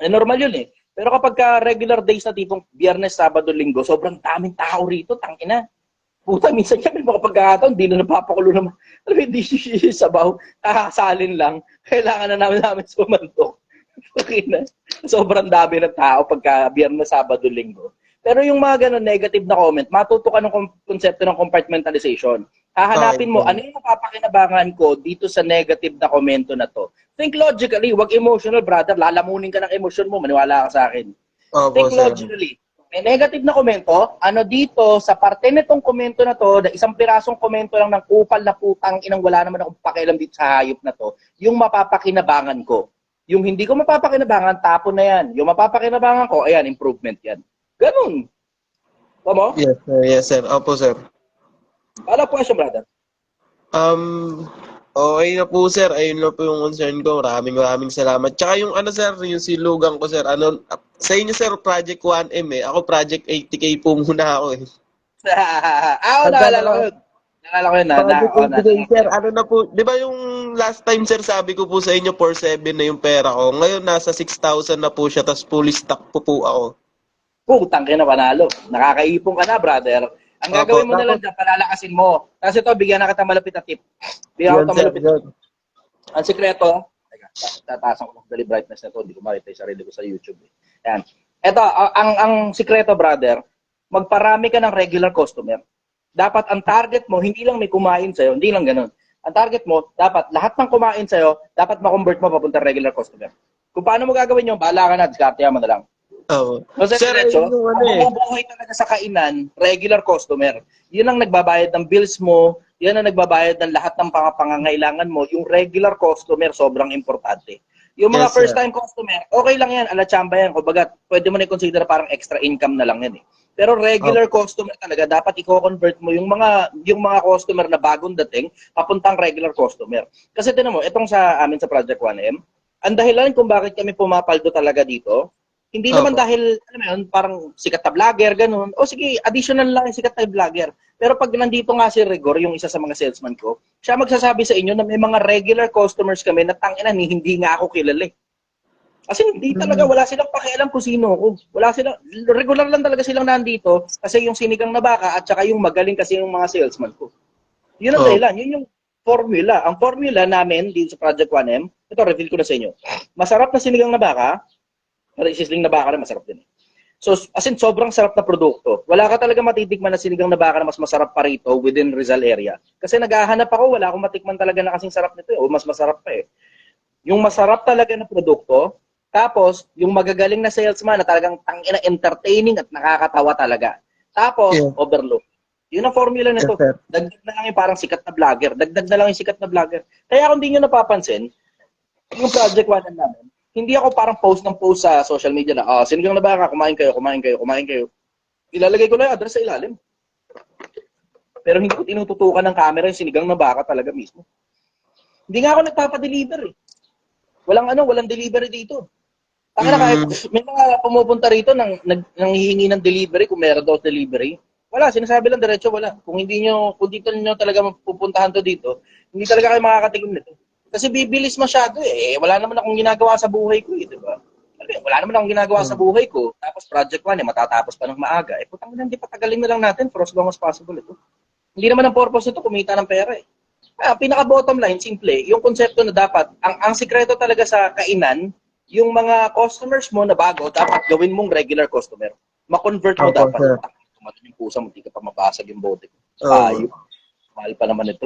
Normal yun eh. Pero kapag regular days na tipong Biyernes, Sabado, Linggo, sobrang daming tao rito, tangina. Puta, minsan yan, may mga pagkakataon, hindi na napapakulo naman. Hindi sabaw, kakasalin lang. Kailangan na namin sumantok. Okay na. Sobrang dami ng tao pagka Biyernes, Sabado, Linggo. Pero yung mga ganun negative na comment, matuto ka ng konsepto ng compartmentalization. Hahanapin mo, Okay. ano yung mapapakinabangan ko dito sa negative na komento na to? Think logically, wag emotional, brother. Lalamunin ka ng emosyon mo, maniwala ka sa akin. Opo, Think sir. logically. May negative na komento, ano dito, sa parte nitong komento na to, na isang pirasong komento lang ng kupal na putang inang wala naman akong pakialam dito sa hayop na to, yung mapapakinabangan ko. Yung hindi ko mapapakinabangan, tapon na yan. Yung mapapakinabangan ko, ayan, improvement yan. Ganun. Tama? Yes, sir. Yes, sir. Opo, sir. Ano po siya, brother? Okay na po, sir. Ayun na po yung concern ko. Maraming salamat. Tsaka yung ano, sir, yung silugan ko, sir. Ano, sa inyo, sir, Project 1M eh. Ako, Project 80K po muna ako eh. Naalala ko yun. Naalala ko yun. Project 80K, sir. Ano na po, di ba yung last time, sir, sabi ko po sa inyo, 4,700 na yung pera ko. Ngayon, nasa 6,000 na po siya, tapos fully stock po ako. Putang ka na panalo. Nakakaipon ka na, brother. Ang gagawin mo na lang dyan, palalakasin mo. Tapos ito, bigyan na kita malapit na tip. Bigyan ko ito malapit na tip. Ang sikreto, tataas ko ng brightness na ito. Hindi ko makita yung sarili ko sa YouTube. Yan. Ito, ang sikreto, brother, magparami ka ng regular customer. Dapat ang target mo, hindi lang may kumain sa'yo, hindi lang ganun. Ang target mo, dapat lahat ng kumain sa'yo, dapat ma-convert mo papunta regular customer. Kung paano mo gagawin yun, bahala ka na, diskartehan mo na lang. Oo. Kasi Sir, diretso, ayun yung ano ang eh. bumubuhay talaga sa kainan, regular customer. Yun ang nagbabayad ng bills mo, yun ang nagbabayad ng lahat ng pangangailangan mo. Yung regular customer, sobrang importante. Yung mga Yes, sir. first-time customer, okay lang yan, ala chamba yan. Kumbaga, pwede mo na i-consider parang extra income na lang yan eh. Pero regular customer talaga, dapat i-convert mo yung mga customer na bagong dating, papuntang regular customer. Kasi tinan mo, itong sa amin sa Project 1M, ang dahilan kung bakit kami pumapaldo talaga dito, hindi naman Opo. dahil, alam mo yun, parang sikat na vlogger, ganun. O sige, additional lang yung sikat na vlogger. Pero pag nandito nga si Rigor, yung isa sa mga salesman ko, siya magsasabi sa inyo na may mga regular customers kami na tangina ni hindi nga ako kilala eh. Kasi hindi talaga, wala silang pakialam kung sino ako. Wala silang, regular lang talaga silang nandito kasi yung sinigang na baka at saka yung magaling kasi yung mga salesman ko. Yun ang Oh. dahilan, yun yung formula. Ang formula namin dito sa Project 1M, ito, reveal ko na sa inyo. Masarap na sinigang na baka, sisling na baka rin masarap din. So, as in, sobrang sarap na produkto. Wala ka talaga matitikman na sinigang na baka na mas masarap pa rito within Rizal area. Kasi naghahanap ako, wala akong matikman talaga na kasing sarap nito o mas masarap pa eh. Yung masarap talaga na produkto, tapos yung magagaling na salesman na talagang tangina entertaining at nakakatawa talaga. Tapos, Yeah. overload. Yun ang formula nito. Yes, sir. Dagdag na lang yung parang sikat na vlogger. Dagdag na lang yung sikat na vlogger. Kaya kung di nyo napapansin, yung Project 1 namin, hindi ako parang post ng post sa social media na, sinigang na baka, kumain kayo. Ilalagay ko lang yung address sa ilalim. Pero hindi ko tinututukan ng camera yung sinigang na baka talaga mismo. Hindi nga ako nagpapadeliver eh. Walang delivery dito. Kahit may mga pumupunta rito nang hihingi ng delivery kung meron daw delivery. Wala, sinasabi lang diretso, wala. Kung dito niyo talaga mapupuntahan to dito, hindi talaga kayo makakatikim nito. Kasi bibilis masyado eh. Wala naman akong ginagawa sa buhay ko eh, di ba? Wala naman akong ginagawa sa buhay ko. Tapos Project 1 eh, matatapos pa ng maaga. Eh, putang ina, hindi patagalin na lang natin for as long as possible ito. Hindi naman ang purpose nito kumita ng pera eh. Pinaka bottom line, simple, yung konsepto na dapat, ang sikreto talaga sa kainan, yung mga customers mo na bago, dapat gawin mong regular customer. Ma-convert mo Opo, dapat. sir. Tumatin yung pusa mo, hindi ka pa mabasag yung bote. Oo. Mahal pa naman ito.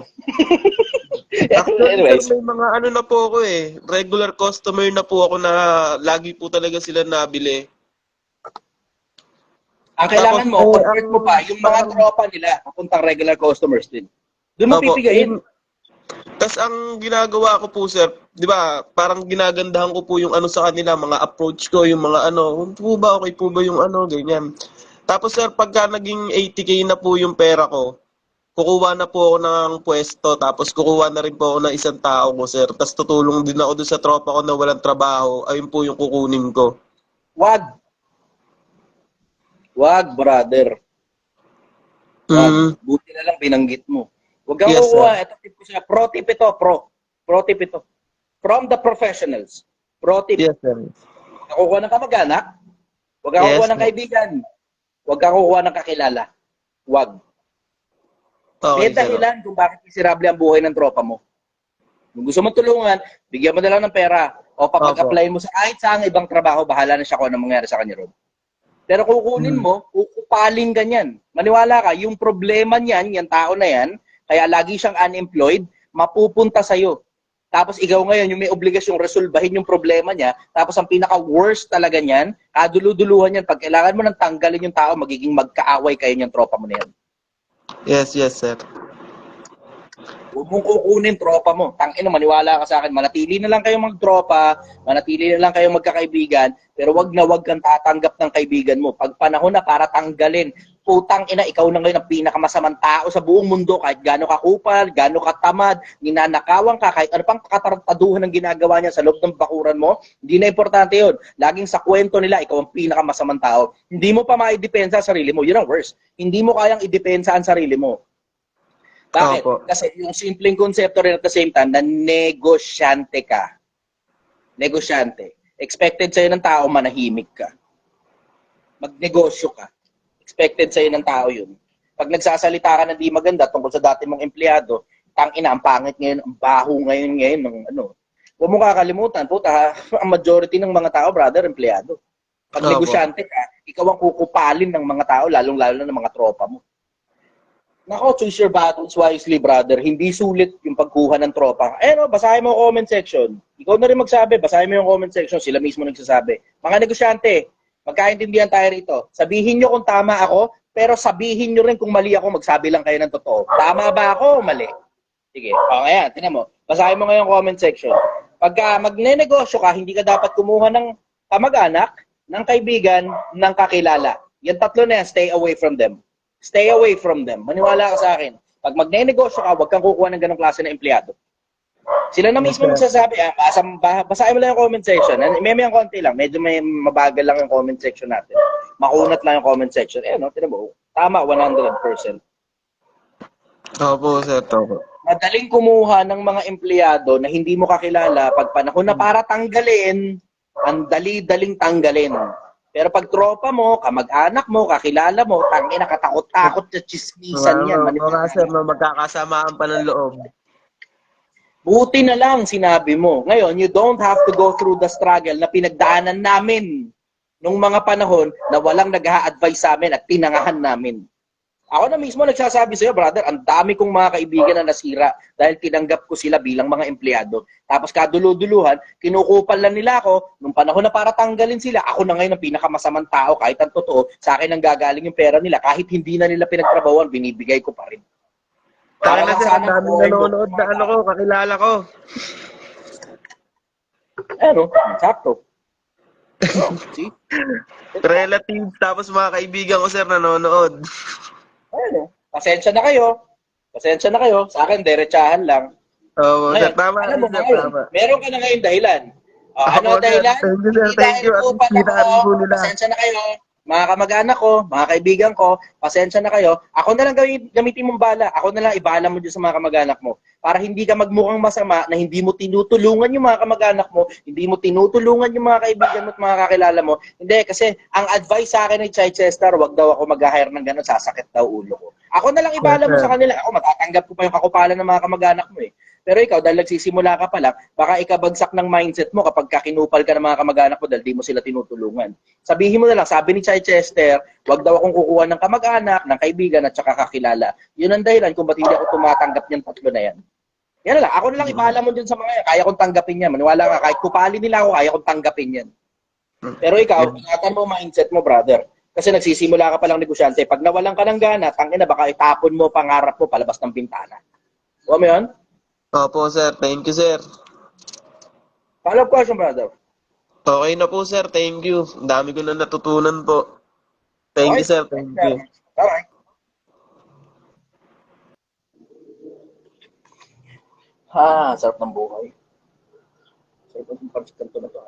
Actually, Anyways, sir, may mga ano na po ako eh. Regular customer na po ako na lagi po talaga sila nabili. ang kailangan mo, Tapos, convert mo pa yung mga tropa nila, papuntang regular customers din. Doon mo Opo. pipigayin. Tapos ang ginagawa ko po, sir, di ba, parang ginagandahan ko po yung ano sa kanila, mga approach ko, yung mga ano, po ba, okay po ba yung ano, ganyan. Tapos, sir, pagka naging 80K na po yung pera ko, kukuha na po ako ng pwesto, tapos kukuha na rin po ako ng isang tao ko, sir. Tapos tutulong din ako doon sa tropa ko na walang trabaho, ayun po yung kukunin ko. Wag, brother. Mm. Buti na lang binanggit mo. Huwag kang Yes, kukuha. Ito tip ko siya. Pro tip ito. Pro tip ito. From the professionals. Pro tip. Yes, sir. Huwag kang kukuha ng kamag-anak. Huwag kang Yes, kukuha ng sir. kaibigan. Huwag kang kukuha ng kakilala. Huwag. May Okay, sir. dahilan kung bakit miserable ang buhay ng tropa mo. Kung gusto mo tulungan, bigyan mo na lang ng pera. O papag-apply mo sa kahit saan ibang trabaho, bahala na siya kung ano mangyari sa kanya ron. Pero kukunin mo, kukupaling ganyan. Maniwala ka, yung problema niyan, yung tao na yan, kaya lagi siyang unemployed, mapupunta sa'yo. Tapos ikaw ngayon, yung may obligasyong resolbahin yung problema niya, tapos ang pinaka-worst talaga niyan, kaduluduluhan yan, pag kailangan mo nang tanggalin yung tao, magiging magkaaway kayo yung tropa mo na yan. Yes, sir. Huwag mong kukunin tropa mo. Tangina, maniwala ka sa akin. Manatili na lang kayong magtropa, manatili na lang kayong magkakaibigan, pero wag na wag kang tatanggap ng kaibigan mo. Pag panahon na para tanggalin, putang ina, ikaw na ngayon ang pinakamasamang tao sa buong mundo, kahit gaano ka kupal, gaano ka tamad, ninanakawan ka, kahit ano pang katartaduhan ng ginagawa niya sa loob ng bakuran mo, hindi na importante yun. Laging sa kwento nila, ikaw ang pinakamasamang tao. Hindi mo pa maidepensa sa sarili mo. Yun ang worst. Hindi mo kayang idepensa ang sarili mo. Bakit? Opo. Kasi yung simpleng konsepto rin at the same time na negosyante ka. Negosyante. Expected sa'yo ng tao, manahimik ka. Magnegosyo ka. Expected sa'yo ng tao yun. Pag nagsasalita ka na di maganda tungkol sa dati mong empleyado, tangina, ang pangit ngayon, ang baho ngayon ng ano. Huwag mo kakalimutan, puta, ang majority ng mga tao, brother, empleyado. Pag Opo. negosyante ka, ikaw ang kukupalin ng mga tao, lalong-lalo na ng mga tropa mo. Nako, choose your battles wisely, brother. Hindi sulit yung pagkuha ng tropa. Basahin mo yung comment section. Ikaw na rin magsabi, basahin mo yung comment section. Sila mismo nagsasabi. Mga negosyante, magkaintindihan tayo rito. Sabihin nyo kung tama ako, pero sabihin nyo rin kung mali ako, magsabi lang kayo ng totoo. Tama ba ako o mali? Sige. O, ayan, tingnan mo. Basahin mo ngayon comment section. Pagka magne-negosyo ka, hindi ka dapat kumuha ng kamag-anak, ng kaibigan, ng kakilala. Yung tatlo na yan, stay away from them. Stay away from them. Maniwala ka sa akin. Pag magne-negosyo ka, huwag kang kukuha ng ganong klase na empleyado. Sila na mismo nagsasabi, basahin mo lang yung comment section. May konti lang. Medyo may mabagal lang yung comment section natin. Makunat lang yung comment section. Tinan mo. Tama, 100%. Opo, sir. Opo. Madaling kumuha ng mga empleyado na hindi mo kakilala. Pag panahon na para tanggalin, ang dali-daling tanggalin. Pero pag tropa mo, kamag-anak mo, kakilala mo, tangina, katakot-takot sa chismisan yan. Mga sir, magkakasamaan pa ng loob. Buti na lang sinabi mo. Ngayon, you don't have to go through the struggle na pinagdaanan namin nung mga panahon na walang nag-a-advise sa amin at tinangahan namin. Ako na mismo nagsasabi sa'yo, brother, ang dami kong mga kaibigan na nasira dahil tinanggap ko sila bilang mga empleyado. Tapos kaduluduluhan, kinukupal lang nila ako, nung panahon na para tanggalin sila, ako na ngayon ang pinakamasamang tao, kahit ang totoo, sa akin ang gagaling yung pera nila, kahit hindi na nila pinagtrabawan, binibigay ko pa rin. Taka na sir, ang daming nanonood na ano ko, kakilala ko. Sakto. See? Relatives, tapos mga kaibigan ko sir, nanonood. Pasensya na kayo. Pasensya na kayo. Sa akin, derechahan lang. Oo, sir, Ngayon, tama. alam mo Sir, ngayon, tama. meron ka na ngayon dahilan. Ano Ako, sir, dahilan? thank you, sir, Hindi thank dahil you. At kupal kita rin po ako. nila. Pasensya na kayo. Mga kamag-anak ko, mga kaibigan ko, pasensya na kayo. Ako na lang gamitin mong bala. Ako na lang ibala mo dyan sa mga kamag-anak mo. Para hindi ka magmukhang masama na hindi mo tinutulungan yung mga kamag-anak mo, hindi mo tinutulungan yung mga kaibigan mo at mga kakilala mo. Hindi, kasi ang advice sa akin ni Chichester, wag daw ako mag-hire ng gano'n, sasakit daw ulo ko. Ako na lang ibala mo sa kanila. Ako, matatanggap ko pa yung kakupalan ng mga kamag-anak mo eh. Pero ikaw, dahil nagsisimula ka pa lang, baka ikabagsak ng mindset mo kapag kakinupal ka ng mga kamag-anak mo dahil di mo sila tinutulungan. Sabihin mo na lang, sabi ni Chichester, wag daw akong kukuha ng kamag-anak, ng kaibigan at saka kakilala. Yun ang dahilan kung ba't hindi ako tumatanggap niyang tatlo na yan. Yan na lang, ako na lang ibahala mo dyan sa mga yan. Kaya kong tanggapin yan. Maniwala ka, kahit kupali nila ako, kaya kong tanggapin yan. Pero ikaw, ingatan mo mindset mo, brother. Kasi nagsisimula ka palang negosyante. Pag nawalan ka ng gana, tangina, baka itapon mo pangarap mo palabas ng bintana. Huwag mo yun? Opo, sir. Thank you, sir. Follow-up question, brother. Okay na po, sir. Thank you. Ang dami ko na natutunan po. Thank you, sir. Thank you. Alright. Sarap ng buhay. Sarap ng pagsikanto na ito.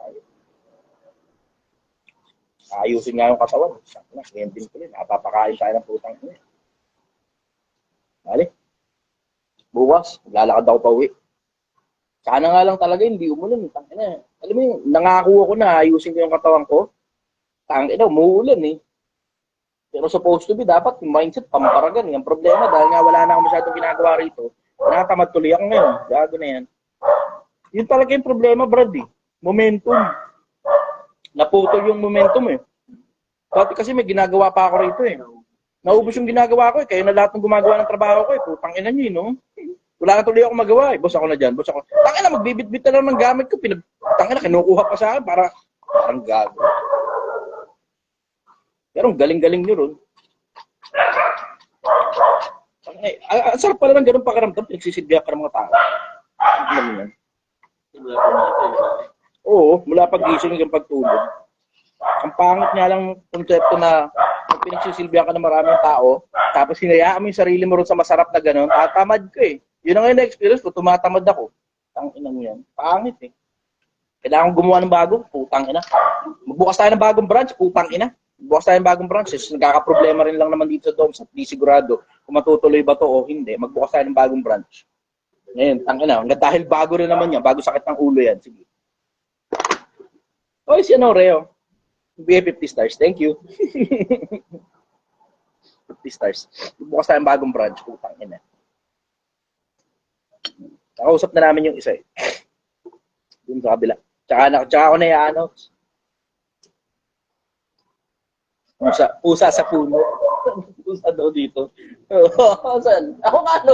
Ayusin nga yung katawan. Sakto na, ganyan din ko rin. Napapakain tayo ng putang ina. Bali. Bukas, lalakad ako pa uwi. Sana nga lang talaga hindi umulan. Tangina. Alam mo yung nangako ako na ayusin ko yung katawan ko. Tangina, umuulan eh. Pero supposed to be, dapat yung mindset pamparagan. Yung problema, dahil nga wala na ako masyadong ginagawa rito, nakatamad tuloy ako ngayon. Gago na yan. Yun talaga yung problema, Brad eh. Momentum. Naputol yung momentum eh. Dati kasi may ginagawa pa ako rito eh. Naubos yung ginagawa ko eh. Kaya na lahat ng gumagawa ng trabaho ko eh. Putang ina nyo eh, no? Wala na tuloy ako magawa eh. Boss ako na dyan. Boss ako. Tangina, magbibit-bit na lang ng gamit ko. Tangina, kinukuha pa sa akin para parang gago. Pero ang galing-galing nyo ron. Ang sarap pala ng ganun pakiramdam. Pinagsisilbihan ka ng mga tao. Alam mo yan? Oo, mula pag-gising hanggang pagtulog. Ang pangit nga lang konsepto na pag pinagsisilbihan ka ng maraming tao, tapos hinayaan mo yung sarili mo ron sa masarap na gano'n, tatamad ko eh. Yun ang na-experience ko, tumatamad ako. Tangina mo yan. Pangit eh. Kailangan gumawa ng bago, putang ina. Magbukas tayo ng bagong branch, putang ina. Magbukas tayo ng bagong branch, nagkakaproblema rin lang naman dito sa Doms at di sigurado kung matutuloy ba to o hindi. Magbukas tayo ng bagong branch. Ngayon, tangina, dahil bago rin naman yan, bago sakit ng ulo yan. Sige. Oy, si ano, Reo. BA 50 stars. Thank you. 50 stars. Bukas tayong bagong branch. Putang ina. Nakausap na namin yung isa eh. Doon sa kabila. Tsaka ako na ano. Pusa sa puno. Pusa daw dito. Saan? Ako nga ano.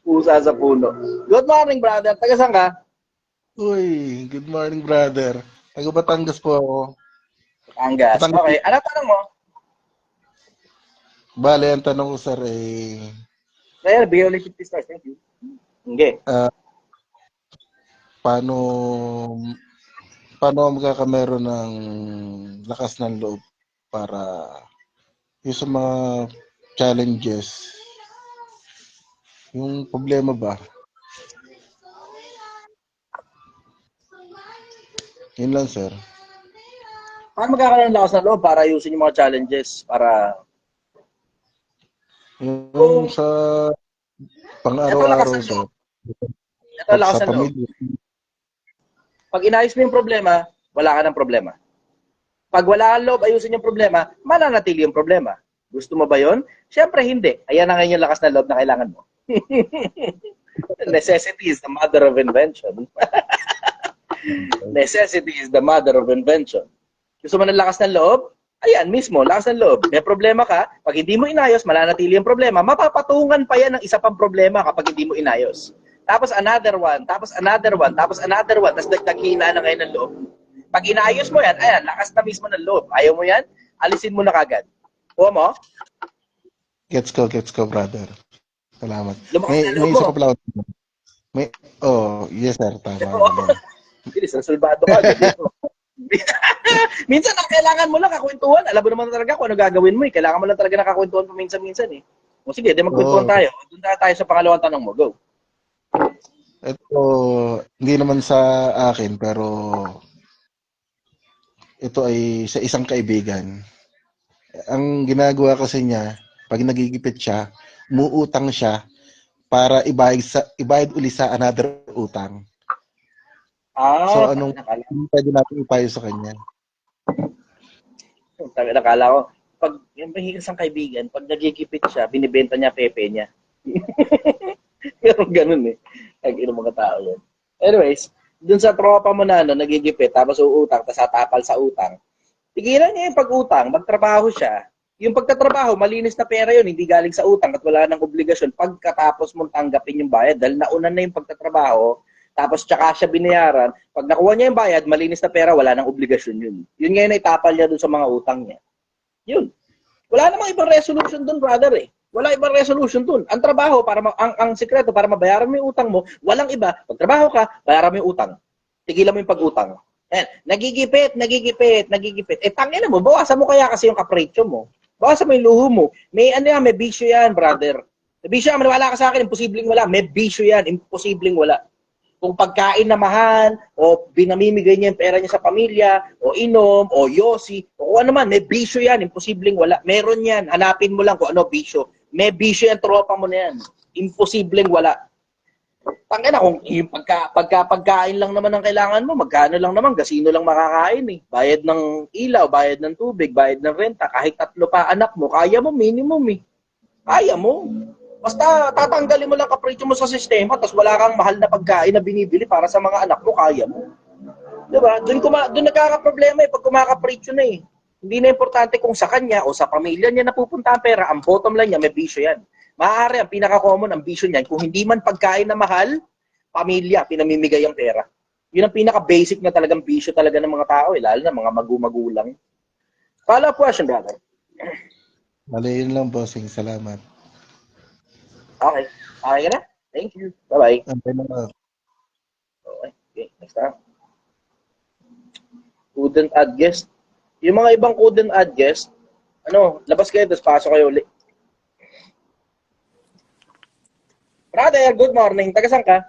Pusa sa puno. Good morning, brother. Taga saan ka? Uy, good morning, brother. Taga Batangas po ako. Batangas. Okay. Ano tanong mo? Bale, ang tanong ko, sir, eh, Kaya, bigay ulit 50 stars. Thank you. Okay. paano, paano ako magkakameron ng lakas ng loob para yung sa mga challenges, yung problema ba? Yun lang, sir. Paano magkakaroon ng lakas ng loob para ayusin yung mga challenges? Para... Yung sa pang-araw-araw, sir. Ito lakas Sa ng loob. pamilya. Pag inayos mo yung problema, wala ka ng problema. Pag wala kang loob, ayusin yung problema, mananatili yung problema. Gusto mo ba yun? Siyempre hindi. Ayan na ngayon yung lakas ng loob na kailangan mo. Necessity is the mother of invention. Necessity is the mother of invention. Gusto mo ng lakas ng loob? Ayan, mismo, lakas ng loob. May problema ka, pag hindi mo inayos, mananatili yung problema. Mapapatungan pa yan ng isa pang problema kapag hindi mo inayos. Tapos another one, tapos another one, tapos another one, tapos naghihina na ngayon ng loob. Pag inayos mo yan, ayan, lakas na mismo ng loob. Ayaw mo yan, alisin mo na kagad. Kuha mo? Gets ko, brother. Salamat. Lumakas May na loob isa mo. pa pala ako. Yes, sir. Tama. Bilis, nasulbado ka. Minsan, ang kailangan mo lang kakwentuhan. Alam mo naman talaga kung ano gagawin mo eh. Kailangan mo lang talaga nakakwentuhan paminsan-minsan eh. O sige, di magkwentuhan tayo. Doon tayo sa pangalawang tanong mo. Go. Ito, hindi naman sa akin, pero ito ay sa isang kaibigan. Ang ginagawa kasi niya, pag nagigipit siya, umuutang siya para ibayad uli sa another utang. So, anong pwede natin ipayo sa kanya? Nakala ko, pag yung isang kaibigan, pag nagigipit siya, binibenta niya pepe niya. Pero ganun eh. Ang mga tao yan. Anyways, dun sa tropa mo na nagigipit, tapos uutang, tapos atapal sa utang, tigilan niya yung pag-utang, magtrabaho siya. Yung pagtatrabaho, malinis na pera yun, hindi galing sa utang at wala nang obligasyon pagkatapos mong tanggapin yung bayad dahil nauna na yung pagtatrabaho, tapos tsaka siya binayaran. Pag nakuha niya yung bayad, malinis na pera, wala nang obligasyon yun. Yun ngayon ay tapal niya dun sa mga utang niya. Yun. Wala namang ibang resolution dun, brother eh. Wala ibang resolution dun. Ang trabaho, ang sikreto para mabayaran mo yung utang mo, walang iba. Pag trabaho ka, bayaran mo yung utang. Tigilan mo yung pag-utang. Ayan. Nagigipit. Tangina mo, bawasan mo kaya kasi yung kapretsyo mo. Bawasan mo yung luho mo. May bisyo yan, brother. May bisyo yan, maniwala ka sa akin, imposibleng wala. May bisyo yan, imposibleng wala. Kung pagkain na mahal, o binamimigay niya yung pera niya sa pamilya, o inom, o yosi, o kung ano man, may bisyo yan, imposibleng wala. Meron yan, hanapin mo lang kung ano bisyo. May bisyo yan, tropa mo na yan. Imposibleng wala. Tangina, kung yung pagkain lang naman ang kailangan mo, magkano lang naman, gasino lang makakain eh. Bayad ng ilaw, bayad ng tubig, bayad ng renta, kahit 3 pa anak mo, kaya mo, minimum eh. Kaya mo. Basta tatanggalin mo lang kapritsyo mo sa sistema, tapos wala kang mahal na pagkain na binibili para sa mga anak mo, kaya mo. Diba? Doon nagkakaproblema pag kumakapritsyo na eh. Hindi na importante kung sa kanya o sa pamilya niya napupunta ang pera. Ang bottom line niya, may bisyo yan. Maaari, ang pinaka-common ang bisyo niyan. Kung hindi man pagkain na mahal, pamilya, pinamimigay ang pera. Yun ang pinaka-basic na talagang bisyo talaga ng mga tao, lalo na mga magulang. Follow-up question, brother. Mali yun lang, bossing. Salamat. Okay. Okay ka na? Thank you. Bye-bye. Okay na lang. Okay, next time. Couldn't add guest. Yung mga ibang couldn't add guest, labas kayo, tapos pasok kayo ulit. Brother, good morning. Taga saan ka?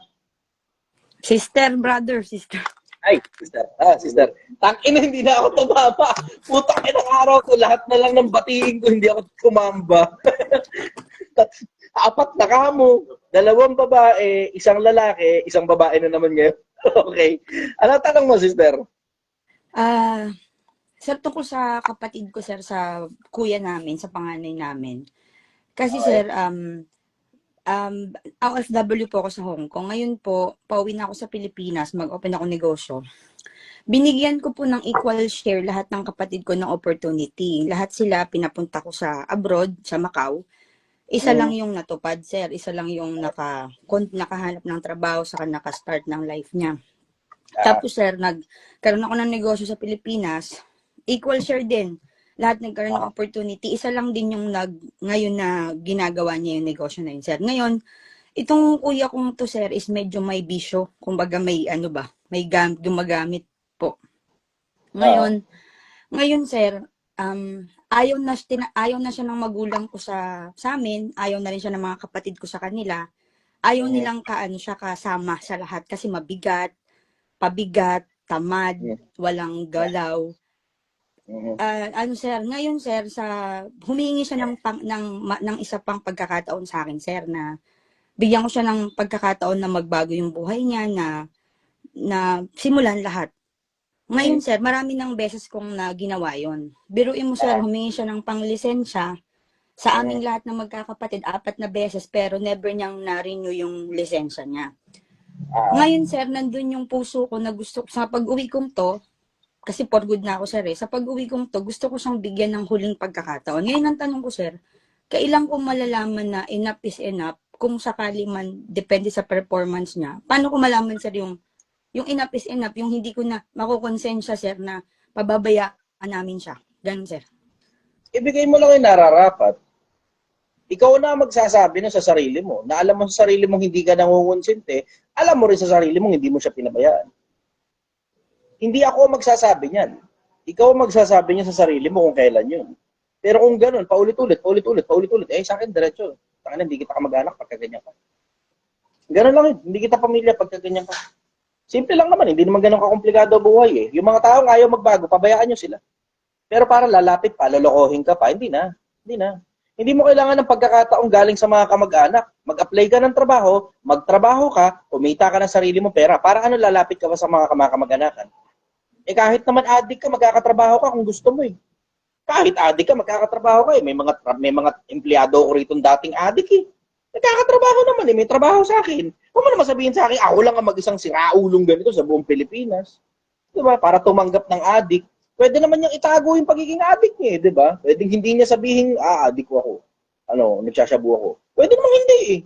Sister, brother, sister. Ay, sister. Sister. Tangina, hindi na ako tumama. Putang inang araw ko, lahat na lang ng batiin ko, hindi ako tumamba. 4 na kamo. 2 babae, 1 lalaki, 1 babae na naman ngayon. Okay. Ano tanong mo, sister? Sir, tungkol sa kapatid ko, sir, sa kuya namin, sa panganay namin. Kasi, sir, OFW po ako sa Hong Kong. Ngayon po, pauwi na ako sa Pilipinas, mag-open ako negosyo. Binigyan ko po ng equal share lahat ng kapatid ko ng opportunity. Lahat sila pinapunta ko sa abroad, sa Macau. Isa lang yung natupad, sir. Isa lang yung nakahanap ng trabaho, saka naka-start ng life niya. Tapos, sir, nagkaroon ako ng negosyo sa Pilipinas. Equal share din. Lahat nagkaroon ng opportunity. Isa lang din yung ngayon na ginagawa niya yung negosyo na yun, sir. Ngayon, itong kuya kong to, sir, is medyo may bisyo. Kumbaga may may gumagamit po. Ngayon, sir, ayaw na siya ng magulang ko sa amin. Ayaw na rin siya ng mga kapatid ko sa kanila. Ayaw nilang siya kasama sa lahat kasi mabigat, pabigat, tamad, walang galaw. Sir, ngayon, sir, humingi siya ng isa pang pagkakataon sa akin, sir, na bigyan ko siya ng pagkakataon na magbago yung buhay niya, na simulan lahat. Ngayon, sir, marami ng beses kong ginawa yon. Biruin mo, sir, humingi siya ng panglisensya sa aming lahat ng magkakapatid, 4 na beses, pero never niyang na-renew yung lisensya niya. Ngayon, sir, nandun yung puso ko na gusto, sa pag-uwi kong to, kasi for good na ako, sir, sa pag-uwi kong to, gusto ko siyang bigyan ng huling pagkakataon. Ngayon, ang tanong ko, sir, kailan ko malalaman na enough is enough kung sakali man, depende sa performance niya? Paano ko malaman, sir, yung enough is enough, yung hindi ko na makukonsensya, sir, na pababayaan namin siya? Ganun, sir. Ibigay mo lang yung nararapat. Ikaw na magsasabi na sa sarili mo, na alam mo sa sarili mong hindi ka nangungonsente, alam mo rin sa sarili mong hindi mo siya pinabayaan. Hindi ako magsasabi niyan. Ikaw magsasabi niya sa sarili mo kung kailan yun. Pero kung ganun, paulit-ulit, sa akin, diretso. Sa akin, hindi kita kamag-anak pagka ganyan ka. Ganun lang yun, hindi kita pamilya pagka ganyan ka. Simple lang naman, hindi naman ganun kakomplikado buhay eh. Yung mga taong ayaw magbago, pabayaan nyo sila. Pero para lalapit pa, lolokohin ka pa, hindi na. Hindi mo kailangan ng pagkakataong galing sa mga kamag-anak. Mag-apply ka ng trabaho, magtrabaho ka, kumita ka ng sarili mo pera. Para lalapit ka pa sa mga kamag-anakan? Kahit naman adik ka, magkakatrabaho ka kung gusto mo eh. Kahit adik ka, magkakatrabaho ka eh. May mga empleyado ko rito dating adik eh. Nagkakatrabaho naman eh. May trabaho sa akin. Huwag mo naman sabihin sa akin, ako lang ang mag-isang siraulong ganito sa buong Pilipinas. Diba? Para tumanggap ng adik. Pwede naman niyang itago yung pagiging adik niya eh. Diba? Pwede hindi niya sabihin, adik ko ako. Nagsasyabu ako. Pwede naman hindi eh.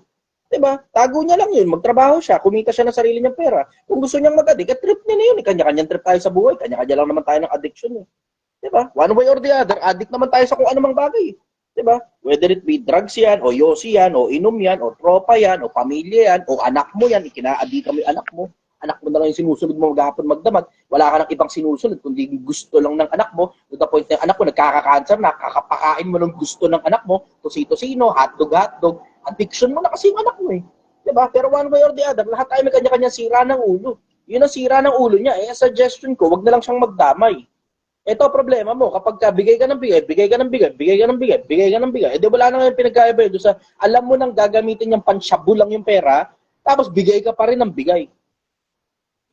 Diba? Tago niya lang yun. Magtrabaho siya. Kumita siya ng sarili niyang pera. Kung gusto niyang mag-addict, trip niya na yun. Kanya-kanyang trip tayo sa buhay. Kanya-kanya lang naman tayo ng addiction eh. Diba? One way or the other, addict naman tayo sa kung anumang bagay. Diba? Whether it be drugs yan, o yosi yan, o inom yan, o tropa yan, o pamilya yan, o anak mo yan, ikina-addict mo yung anak mo. Anak mo na lang yung sinusunod mo maghapon magdamag. Wala ka ng ibang sinusunod, kundi gusto lang ng anak mo. To the point na yung anak mo nagkaka-cancer na, kakapakain mo ng gusto ng anak mo, tosino-sino, hotdog. Addiction mo na kasi yung anak mo eh. Diba? Pero one way or the other, lahat tayo may kanya-kanya sira ng ulo. Yun ang sira ng ulo niya. Suggestion ko, wag na lang siyang magdamay. Ito problema mo, kapag bigay ka ng bigay, di wala na ngayon pinagkaiba doon sa alam mo nang gagamitin niyang pansyabu lang yung pera, tapos bigay ka pa rin ng bigay.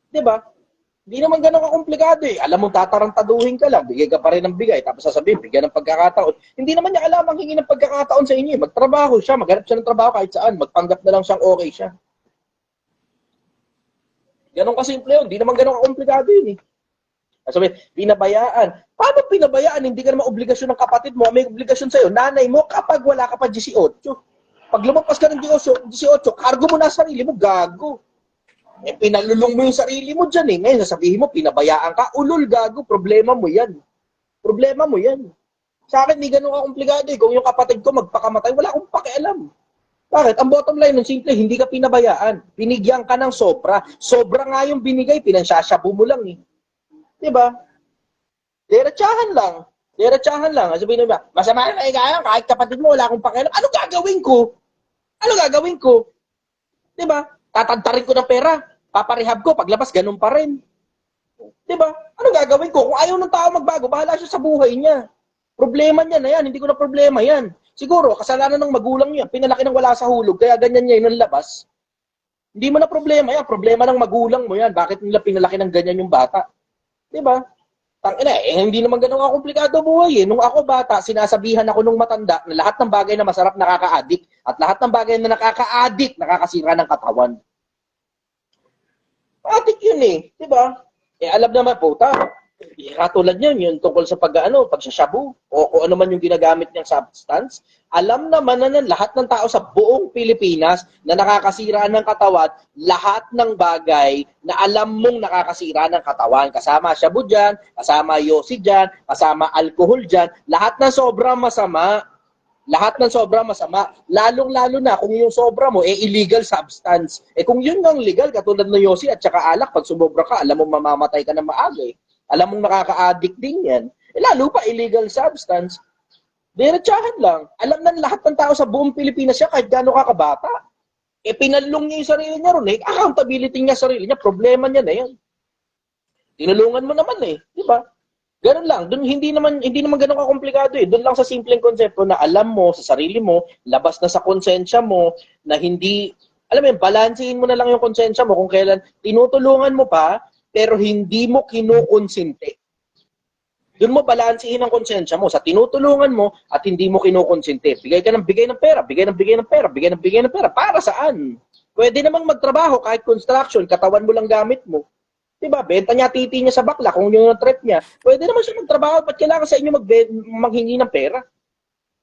Diba? Hindi naman ganun kakomplikado eh. Alam mo, tatarantaduhin ka lang, bigay ka pa rin ng bigay, tapos sasabihin, bigyan ng pagkakataon. Hindi naman niya alam ang hingi ng pagkakataon sa inyo. Magtrabaho siya, maghanap siya ng trabaho kahit saan, magpanggap na lang siyang okay siya. Ganun kasimple yun. Hindi naman ganun kakomplikado yun eh. Sabi, pinabayaan. Paano pinabayaan? Hindi ka naman obligasyon ng kapatid mo. May obligasyon sa'yo, nanay mo, kapag wala ka pa 18. Pag lumagpas ka ng 18, cargo mo na sarili mo, gago. Eh, pinalulong mo yung sarili mo dyan eh. Ngayon, sasabihin mo, pinabayaan ka, ulol, gago. Problema mo yan. Problema mo yan. Sa akin, hindi ganun ka-komplikado eh. Kung yung kapatid ko magpakamatay, wala akong pakialam. Bakit? Ang bottom line nun, simple, hindi ka pinabayaan. Binigyan ka ng sobra. Sobra nga yung binigay, pinansasyabu mo lang eh. Diba? Diretsahan lang. Diretsahan lang. Sabihin nila, masama na kaya kahit kapatid mo, wala akong pakialam. Ano gagawin ko? Ano gagawin ko? Diba? Tatantarin ko ng pera. Paparehab ko. Paglabas, ganun pa rin. Diba? Ano gagawin ko? Kung ayaw ng tao magbago, bahala siya sa buhay niya. Problema niya na yan. Hindi ko na problema yan. Siguro, kasalanan ng magulang niya. Pinalaki ng wala sa hulog. Kaya ganyan niya yun ang labas. Hindi mo na problema yan. Problema ng magulang mo yan. Bakit nila pinalaki ng ganyan yung bata? Diba? Tangina, hindi naman ganun komplikado buhay eh. Nung ako bata, sinasabihan ako nung matanda na lahat ng bagay na masarap nakaka-addict at lahat ng bagay na nakaka-addict nakakasira ng katawan. Addict yun eh, 'di ba? Eh alam naman po, katulad niyan, yung tungkol sa pagsashabu o kung ano man yung ginagamit niyang substance, alam naman na ng lahat ng tao sa buong Pilipinas na nakakasira ng katawan, lahat ng bagay na alam mong nakakasira ng katawan. Kasama shabu dyan, kasama yosi dyan, kasama alcohol dyan, lahat ng sobrang masama. Lahat ng sobrang masama. Lalong-lalo na kung yung sobra mo, illegal substance. Kung yun ang legal, katulad ng yosi at saka alak, pag sumobra ka, alam mo mamamatay ka na maaga eh. Alam mong nakaka-addict din yan. Lalo pa illegal substance. Diretsahan lang. Alam na lahat ng tao sa buong Pilipinas siya kahit gaano kakabata. Pinalong niya yung sarili niya ron eh. Accountability niya sa sarili niya. Problema niya na yan. Tinulungan mo naman eh. Di ba? Ganun lang. Doon hindi naman ganun kakomplikado eh. Doon lang sa simpleng konsepto na alam mo sa sarili mo, labas na sa konsensya mo, na hindi, alam mo yun, balansehin mo na lang yung konsensya mo kung kailan tinutulungan mo pa, pero hindi mo kinukonsente. Doon mo balansehin ang konsensya mo sa tinutulungan mo at hindi mo kinukonsente. Bigay ka ng bigay ng pera, bigay ng bigay ng pera, bigay ng bigay ng pera. Para saan? Pwede namang magtrabaho kahit construction, katawan mo lang gamit mo. Diba? Benta niya titi niya sa bakla kung yun yung trip niya. Pwede naman siya magtrabaho. Ba't kailangan sa inyo manghingi ng pera?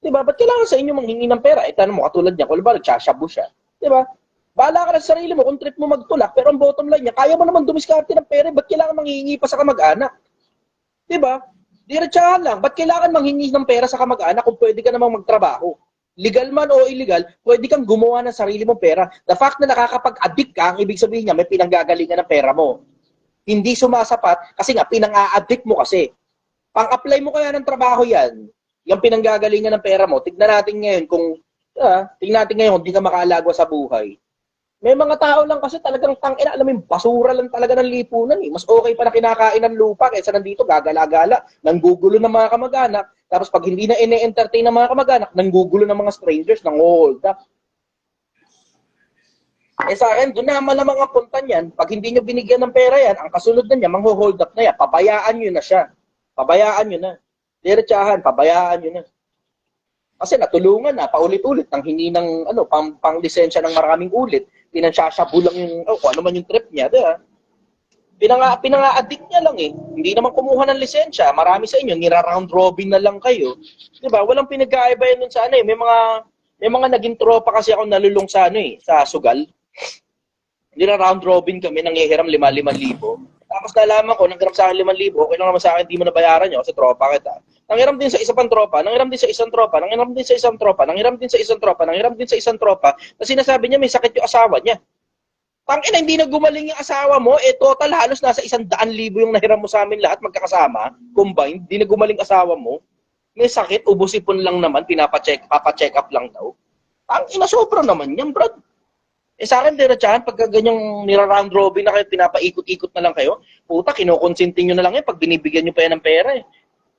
Diba? Ba't kailangan sa inyo manghingi ng pera? Tanong mo, katulad niya, kung ba, nagsashabu siya. Diba? Bahala ka na sa sarili mo kung trip mo magtulak, pero ang bottom line niya, kaya mo naman dumiskarte ng pera, ba't kailangan manghingi pa sa kamag-anak? Diba? Diretsahan lang, ba't kailangan manghingi ng pera sa kamag-anak kung pwede ka namang magtrabaho? Legal man o illegal, pwede kang gumawa ng sarili mong pera. The fact na nakakapag-addict ka, ang ibig sabihin niya, may pinanggagalingan ng pera mo. Hindi sumasapat, kasi nga, pinang-a-addict mo kasi. Pang-apply mo kaya ng trabaho yan, yung pinanggagalingan ng pera mo, tignan natin ngayon kung hindi ka makaalagwa sa buhay. May mga tao lang kasi talagang tangina, alam mo yung basura lang talaga ng lipunan eh. Mas okay pa na kinakain ng lupa kaysa nandito gagala-gala, nanggugulo ng mga kamag-anak, tapos pag hindi na ine-entertain ng mga kamag-anak, nanggugulo ng mga strangers, nang-hold up. Sa akin, doon naman ang mga punta niyan, pag hindi nyo binigyan ng pera yan, ang kasunod na niya, mang-hold up na yan, pabayaan nyo na siya. Pabayaan nyo na. Diretsahan, pabayaan nyo na. Kasi natulungan na, paulit-ulit, nang hingi ng pang-lisensya ng maraming ulit, pinansasyabu lang yung, kung ano man yung trip niya, diba? Pinanga-addict niya lang eh. Hindi naman kumuha ng lisensya. Marami sa inyo, nira-round robin na lang kayo. Diba? Walang pinagkaiba yan nun sa ano eh. May mga naging tropa kasi ako nalulong sa sa sugal. Nira-round robin kami, nanghihiram 5,000. Tapos nalaman ko, nanghiram sa akin 5,000, okay lang naman sa akin, di mo nabayaran nyo kasi tropa kita. Nanghiram din sa isa pang tropa, nanghiram din sa isang tropa, nanghiram din sa isang tropa, nanghiram din sa isang tropa, nanghiram din sa isang tropa, na sinasabi niya may sakit yung asawa niya. Tangina, hindi na gumaling yung asawa mo, total halos nasa 100,000 yung nahiram mo sa amin lahat magkakasama, combined, hindi na gumaling asawa mo. May sakit, ubusipon lang naman, papa-check up lang daw. Tangina, sobra naman yan, brad. Sa akin, diretsahan, pagka ganyang nira-round robin na kayo, pinapaikot-ikot na lang kayo, puta, kinukonsintin nyo na lang pag binibigyan nyo pa yan ng pera eh.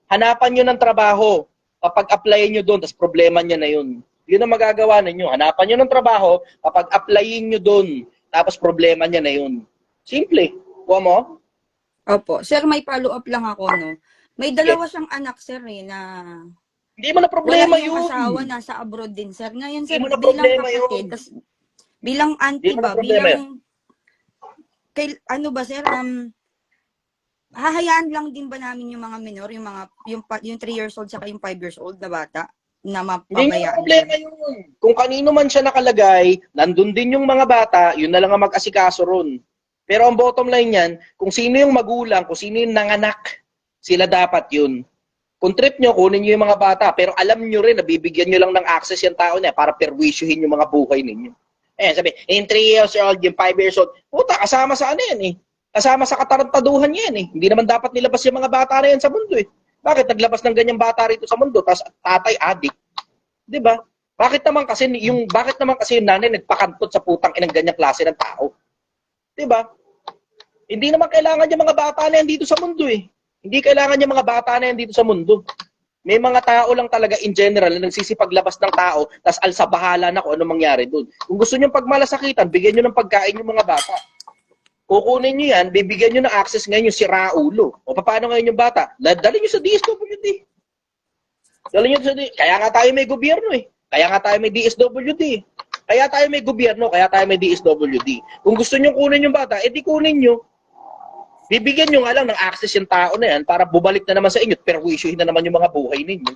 Hanapan nyo ng trabaho, kapag applyin nyo doon, tas problema nyo na yun. Yun ang magagawa ninyo. Hanapan nyo ng trabaho, kapag applyin nyo doon, tapos problema nyo na yun. Simple. Kuha mo? Opo. Sir, may follow-up lang ako, no? May dalawa siyang anak, sir, na hindi mo na problema wala yung yun. asawa, nasa abroad din, sir. Ngayon, sir, Hindi mo na bilang problema kapatid, yun. tas bilang auntie Hindi mo ba, na problema ano ba, sir, hahayaan lang din ba namin yung mga minor, yung 3 years old saka yung 5 years old na bata na Hindi nga mapabayaan? problema yun. Kung kanino man siya nakalagay, nandun din yung mga bata, yun na lang ang mag-asikaso ron. Pero ang bottom line yan, kung sino yung magulang, kung sino yung nanganak, sila dapat yun. Kung trip nyo, kunin nyo yung mga bata, pero alam nyo rin, nabibigyan nyo lang ng access yung tao niya para perwisyuhin yung mga buhay ninyo. Sabi, yung 3 years old, yung 5 years old, puta, kasama sa ano yan eh. Kasama sa katarantaduhan yan eh. Hindi naman dapat nilabas yung mga bata na yan sa mundo eh. Bakit naglabas ng ganyang bata rito sa mundo, tapos tatay adik? 'Di ba? Bakit naman kasi yung nanay nagpakantot sa putang inang ganyang klase ng tao? 'Di ba? Hindi naman kailangan yung mga bata na yan dito sa mundo eh. Hindi kailangan yung mga bata na yan dito sa mundo. May mga tao lang talaga in general na nagsisipaglabas ng tao, tapos alsabahala na kung ano mangyari doon. Kung gusto niyo pagmalasakitan, bigyan niyo ng pagkain yung mga bata. Kukunin nyo yan, bibigyan nyo ng access ngayon yung si Raulo. O paano ngayon yung bata? Dali nyo sa DSWD. Dali nyo sa DSWD. Kaya nga tayo may gobyerno eh. Kaya nga tayo may DSWD. Kaya tayo may gobyerno, kaya tayo may DSWD. Kung gusto nyo kunin yung bata, edi kunin nyo. Bibigyan nyo nga lang ng access yung tao na yan para bubalik na naman sa inyo, perwisyuhin na naman yung mga buhay ninyo.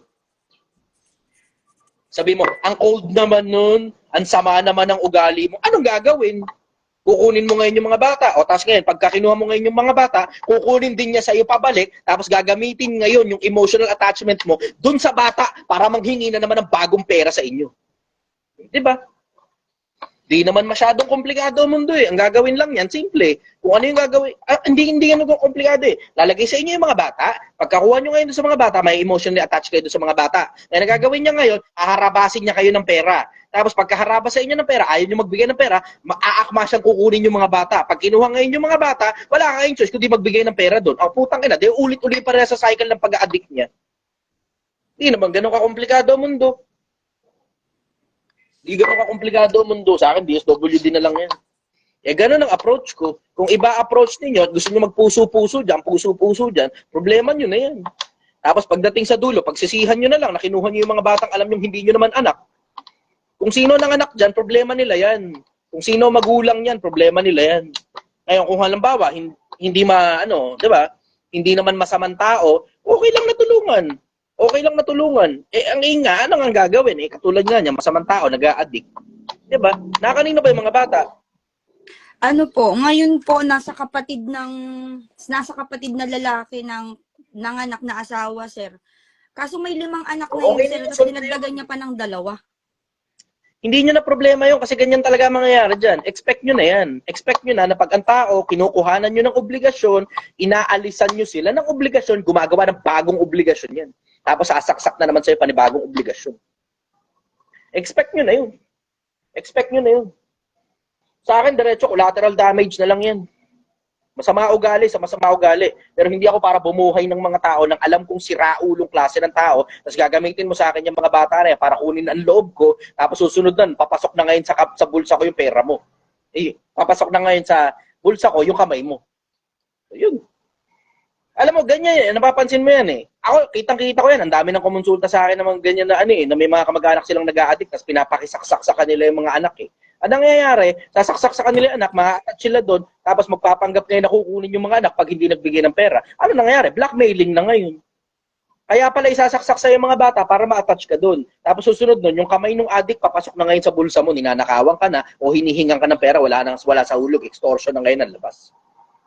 Sabi mo, ang cold naman nun, ang sama naman ng ugali mo, anong gagawin? Kukunin mo ngayon yung mga bata. O tapos ngayon, pagka kinuha mo ngayon yung mga bata, kukunin din niya sa iyo pabalik, tapos gagamitin ngayon yung emotional attachment mo dun sa bata para manghingi na naman ng bagong pera sa inyo. Di ba? Di naman masyadong komplikado ang mundo eh. Ang gagawin lang yan, simple. Kung ano yung gagawin, hindi yan komplikado eh. Lalagay sa inyo yung mga bata. Pagkakuha nyo ngayon sa mga bata, may emotionally attached kayo sa mga bata. Kaya nagagawin niya ngayon, haharabasin niya kayo ng pera. Tapos pagkaharaba sa inyo ng pera, ayaw nyo magbigay ng pera, maaakma siyang kukunin yung mga bata. Pag kinuha ngayon yung mga bata, wala kang choice kundi magbigay ng pera doon. Ang putang ina, di ulit-ulit pa rin sa cycle ng pag-addict niya. Di naman ganun kakomplikado ang mundo. Di ganun kakomplikado ang mundo. Sa akin, DSWD na lang yan. Ganun ang approach ko. Kung iba approach ninyo at gusto nyo magpuso-puso dyan, puso-puso dyan, problema nyo na yan. Tapos pagdating sa dulo, pagsisihan nyo na lang, nakinuha nyo yung mga batang alam nyo hindi nyo naman anak. Kung sino nang anak dyan, problema nila yan. Kung sino magulang yan, problema nila yan. Ngayon, kung halimbawa, hindi di ba? Hindi naman masamang tao, okay lang natulungan. Okay lang natulungan. Ang inga, ano nga gagawin? Katulad nga niya, masamang tao, nag-a-addict. Di ba? Nakanino ba yung mga bata? Ano po, ngayon po nasa kapatid na lalaki ng nanganak na asawa, sir. Kaso may 5 anak na yun, Okay sir, na yun, tapos solve na dinagdagan niya pa ng 2. Hindi nyo na problema yun kasi ganyan talaga mangyayari dyan. Expect nyo na yan. Expect nyo na pag ang tao, kinukuhanan nyo ng obligasyon, inaalisan nyo sila ng obligasyon, gumagawa ng bagong obligasyon yan. Tapos sasaksak na naman sa'yo panibagong obligasyon. Expect nyo na yun. Expect nyo na yun. Sa akin, diretso, collateral damage na lang yan. Masama ugali sa masama ugali. Pero hindi ako para bumuhay ng mga tao nang alam kong siraulong klase ng tao, tapos gagamitin mo sa akin yung mga bata na yan para kunin ang loob ko, tapos susunod nun, papasok na ngayon sa bulsa ko yung pera mo. Papasok na ngayon sa bulsa ko yung kamay mo. So, yun. Alam mo, ganyan yan. Napapansin mo yan eh. Ako, kitang-kita ko yan. Ang dami ng kumonsulta sa akin ng mga ganyan na na may mga kamag-anak silang nag-a-addict, tapos pinapakisaksak sa kanila yung mga anak eh. Anong nangyayari? Sasaksak sa kanila yung anak, ma-attach sila doon, tapos magpapanggap ngayon na kukunin yung mga anak pag hindi nagbigay ng pera. Ano nangyayari? Blackmailing na ngayon. Kaya pala isasaksak sa yung mga bata para ma-attach ka doon. Tapos susunod nun, yung kamay ng addict papasok na ngayon sa bulsa mo, ninanakawan ka na, o hinihingan ka ng pera, wala sa hulog, extortion na ngayon ang labas.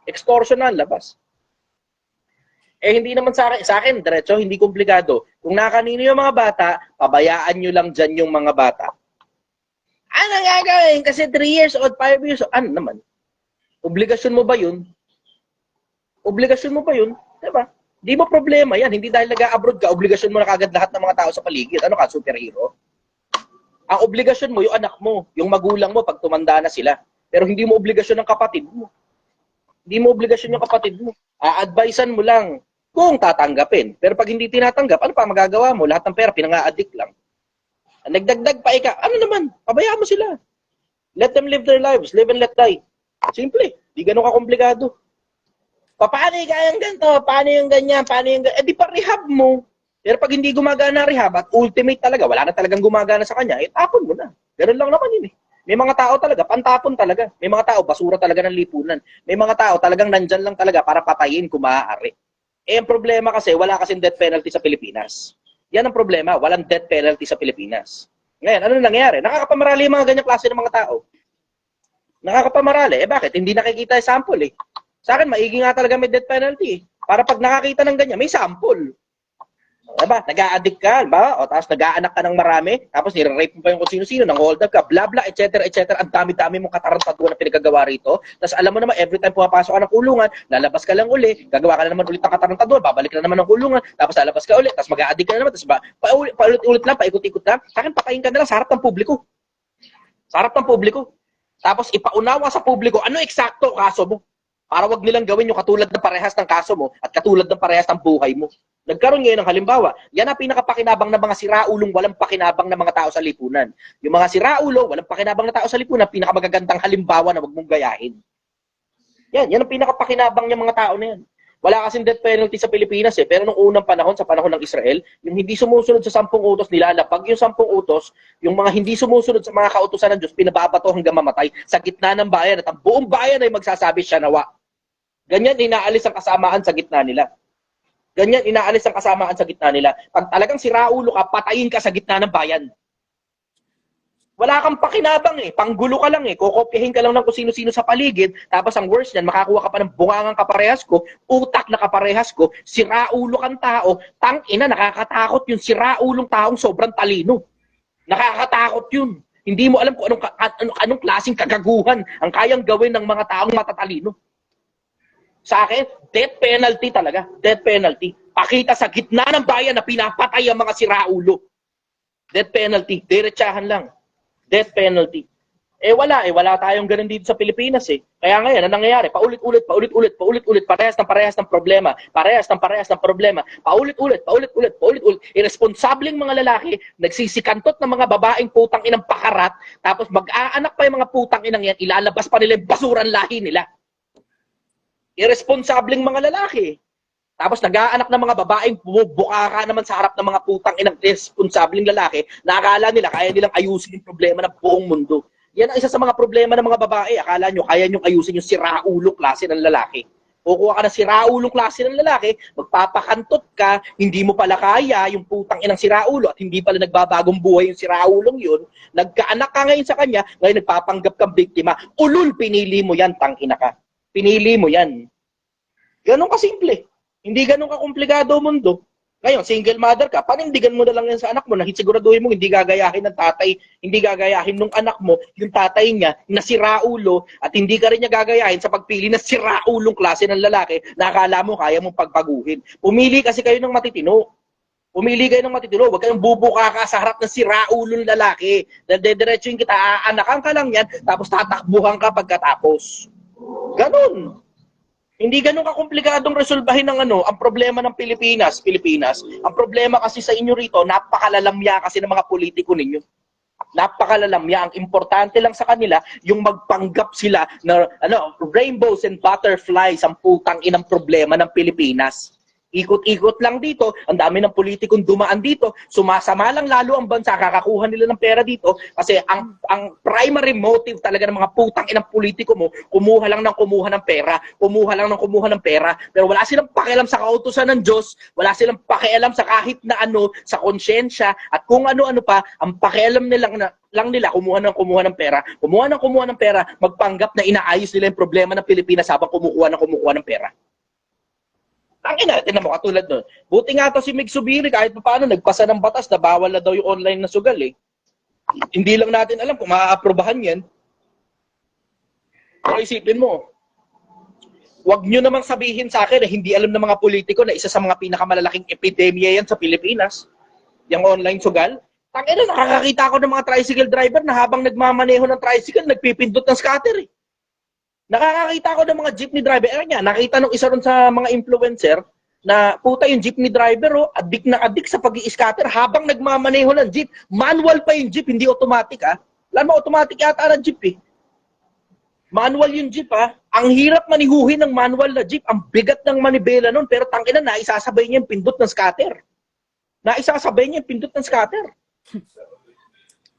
Extortion na ang labas. Hindi naman sa akin, diretso, hindi komplikado. Kung nakanino yung mga bata, pabayaan nyo lang dyan yung mga bata. Ano gagawin? Kasi 3 years old, 5 years old, ano naman? Obligasyon mo ba yun? Obligasyon mo ba yun? Diba? Di mo problema yan. Hindi dahil nag-abroad ka, obligasyon mo na kagad lahat ng mga tao sa paligid. Ano ka, superhero? Ang obligasyon mo, yung anak mo, yung magulang mo, pag tumanda na sila. Pero hindi mo obligasyon ng kapatid mo. Hindi mo obligasyon yung kapatid mo. A-advisean mo lang kung tatanggapin. Pero pag hindi tinatanggap, ano pa magagawa mo? Lahat ng pera, pinanga-addict lang. Nagdagdag pa ika, ano naman, pabayaan mo sila. Let them live their lives, live and let die. Simple, di ganun kakomplikado. Paano yung ganito, paano yung ganyan, paano yung ganyan, di pa rehab mo. Pero pag hindi gumagana rehab at ultimate talaga, wala na talagang gumagana sa kanya, tapon mo na. Ganun lang naman yun eh. May mga tao talaga, pantapon talaga. May mga tao, basura talaga ng lipunan. May mga tao talagang nandyan lang talaga para patayin kung maaari. Eh, ang problema kasi, wala kasing death penalty sa Pilipinas. Yan ang problema, walang death penalty sa Pilipinas. Ngayon, ano nangyayari? Nakakapamarali yung mga ganyang klase ng mga tao. Nakakapamarali. Eh bakit? Hindi nakikita yung sample eh. Sa akin, maigi nga talaga may death penalty eh. Para pag nakakita ng ganyan, may sample. Diba? Nag-a-addict ka, ba? O tapos nag-aanak ka ng marami, tapos nire-rape mo pa yung kung sino-sino, nang hold up ka, bla bla, etc. etc. Ang dami-dami mong katarantaduan na pinagagawa rito. Tapos alam mo naman, every time pumapasok ka ng kulungan, lalabas ka lang uli, gagawa ka na naman ulit ng katarantaduan, babalik na naman ng kulungan, tapos lalabas ka ulit, tapos mag-a-addict ka na naman, tapos paulit-ulit lang, paikot-ikot lang. Sa akin, patayin ka na lang sa harap ng publiko. Sa harap ng publiko. Tapos ipaunawa sa publiko, ano eksakto kaso mo? Para wag nilang gawin yung katulad ng parehas ng kaso mo at katulad ng parehas ng buhay mo. Nagkaroon ngayon ng halimbawa, yan ang pinakapakinabang ng mga siraulong walang pakinabang ng mga tao sa lipunan. Yung mga siraulo, walang pakinabang na tao sa lipunan, pinakamagagandang halimbawa na wag mong gayahin. Yan ang pinakapakinabang ng mga tao na yan. Wala kasing death penalty sa Pilipinas eh, pero nung unang panahon, sa panahon ng Israel, yung hindi sumusunod sa 10 utos, nilalapag yung 10 utos, yung mga hindi sumusunod sa mga kautusan ng Diyos, pinababato hanggang mamatay sa gitna ng bayan at ang buong bayan ay magsasabi siya nawa. Ganyan inaalis ang kasamaan sa gitna nila. Ganyan inaalis ang kasamaan sa gitna nila. Pag talagang siraulo ka, patayin ka sa gitna ng bayan. Wala kang pakinabang eh. Panggulo ka lang eh. Kokopyahin ka lang ng kung sino-sino sa paligid. Tapos ang worst niyan, makakuha ka pa ng bungangang kaparehas ko, utak na kaparehas ko, siraulo kang tao, tangina, nakakatakot yung siraulong taong sobrang talino. Nakakatakot yun. Hindi mo alam kung anong klaseng kagaguhan ang kayang gawin ng mga taong matatalino. Sa akin, death penalty talaga. Death penalty. Pakita sa gitna ng bayan na pinapatay ang mga siraulo. Death penalty. Diretsahan lang. Death penalty. Wala tayong ganun dito sa Pilipinas eh. Kaya ngayon, ano nangyayari? Paulit-ulit, parehas ng problema. Parehas ng problema. Paulit-ulit. Irresponsableng mga lalaki, nagsisikantot ng mga babaeng putang inang pakarat, tapos mag-aanak pa yung mga putang inang yan, ilalabas pa nila yung basuran lahi nila. Irresponsableng mga lalaki. Tapos nag-aanak ng mga babaeng bumubukaka naman sa harap ng mga putang inang responsableng lalaki na akala nila kaya nilang ayusin yung problema ng buong mundo. Yan ang isa sa mga problema ng mga babae. Akala nyo kaya nyo ayusin yung siraulong klase ng lalaki. Kukuha ka ng siraulong klase ng lalaki, magpapakantot ka, hindi mo pala kaya yung putang inang siraulo at hindi pala nagbabagong buhay yung siraulong yun. Nagkaanak ka ngayon sa kanya, ngayon nagpapanggap kang biktima. Ulul, pinili mo yan, tangina ka. Pinili mo yan. Ganon kasimple. Hindi ganun kakomplikado mundo. Ngayon, single mother ka, panindigan mo na lang yan sa anak mo na siguraduhin mo hindi gagayahin ng tatay, hindi gagayahin ng anak mo, yung tatay niya na siraulo at hindi ka rin niya gagayahin sa pagpili na siraulong klase ng lalaki na akala mo kaya mong pagpaguhin. Pumili kasi kayo ng matitino. Pumili kayo ng matitino. Huwag kayong bubuka ka sa harap ng siraulong lalaki. Dediretso yung kita, aanakan ka lang yan, tapos tatakbuhan ka pagkatapos. Ganon. Hindi ganun kakomplikadong resolbahin ng ang problema ng Pilipinas. Ang problema kasi sa inyo rito, napakalalamya kasi ng mga politiko ninyo. Napakalalamya. Ang importante lang sa kanila, yung magpanggap sila na rainbows and butterflies ang putang inang problema ng Pilipinas. Ikot-ikot lang dito, ang dami ng politikong dumaan dito, sumasama lang lalo ang bansa, kakakuha nila ng pera dito kasi ang primary motive talaga ng mga putang inang politiko mo, kumuha lang ng kumuha ng pera, pero wala silang pakialam sa kautusan ng Diyos, wala silang pakialam sa kahit na sa konsyensya at kung ano-ano pa, ang pakialam lang nila kumuha ng pera, magpanggap na inaayos nila yung problema ng Pilipinas habang kumukuha ng pera. Tangin natin na mo katulad nun. Buti nga to si Mig Subiri kahit paano nagpasa ng batas na bawal na daw yung online na sugal eh. Hindi lang natin alam kung maaaprobahan yan. Pero isipin mo, wag nyo namang sabihin sa akin na hindi alam ng mga politiko na isa sa mga pinakamalalaking epidemya yan sa Pilipinas. Yung online sugal. Tangin na, nakakakita ako ng mga tricycle driver na habang nagmamaneho ng tricycle, nagpipindot ng scatter eh. Nakakakita ko ng mga jeepney driver. Nakita nung isa ron sa mga influencer na puta yung jeepney driver, adik na adik sa pag-i-scatter habang nagmamaneho ng jeep. Manual pa yung jeep, hindi automatic Alam mo, automatic yata ng jeep eh. Manual yung jeep Ang hirap manihuhin ng manual na jeep. Ang bigat ng manibela nun. Pero tangina na, isasabay niya yung pindot ng scatter.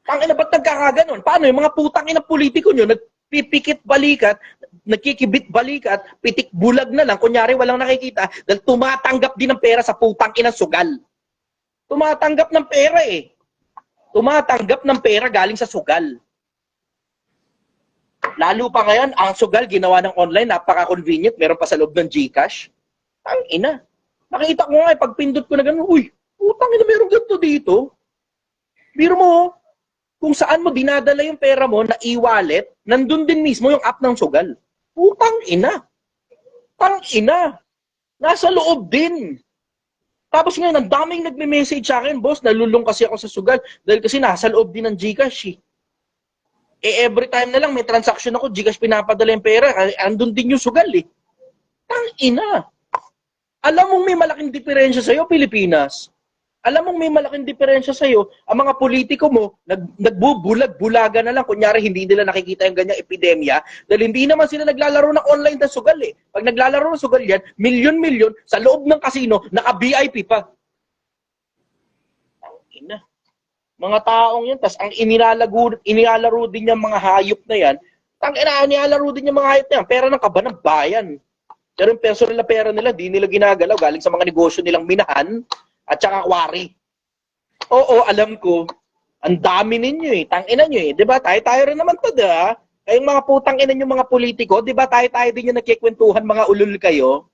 Tangina, ba't nagkakaganon? Paano yung mga putang ina politiko nyo, nagpipikit balikat, nagkikibit balikat, pitik bulag na lang, kunyari walang nakikita, dahil tumatanggap din ng pera sa putang ina sugal. Tumatanggap ng pera eh. Tumatanggap ng pera galing sa sugal. Lalo pa ngayon, ang sugal ginawa ng online, napaka-convenient, meron pa sa loob ng GCash. Tangina. Nakita ko nga, pagpindot ko na gano'n, uy, putang ina, meron ganito dito. Biro mo, kung saan mo dinadala yung pera mo na e-wallet, nandun din mismo yung app ng sugal. Putang ina. Tang ina. Nasa loob din. Tapos ngayon, ang daming nagme-message sa akin, boss, nalulung kasi ako sa sugal dahil kasi nasa loob din ng GCash. Every time na lang may transaction ako, GCash pinapadala yung pera, andun din yung sugal eh. Tang ina. Alam mong may malaking diferensya sa'yo, Pilipinas. Alam mong may malaking diferensya sa'yo, ang mga politiko mo, nagbubulag-bulaga na lang. Kunyari, hindi nila nakikita yung ganyang epidemya dahil hindi naman sila naglalaro ng online na sugal eh. Pag naglalaro ng sugal yan, milyon-milyon sa loob ng kasino, naka-VIP pa. Ang ina. Mga taong yan, tas ang inilalaro din yung mga hayop na yan, inilalaro din yung mga hayop na yan, pera ng kaba ng bayan. Pero yung personal na pera nila, di nila ginagalaw, galing sa mga negosyo nilang minahan, at saka kwari. Oo, alam ko. Ang dami ninyo eh. Tangina nyo eh. Diba? Tayo rin naman to, diba? Kayong mga putang ina nyo mga politiko, diba? Tayo din yung nagkikwentuhan, mga ulul kayo.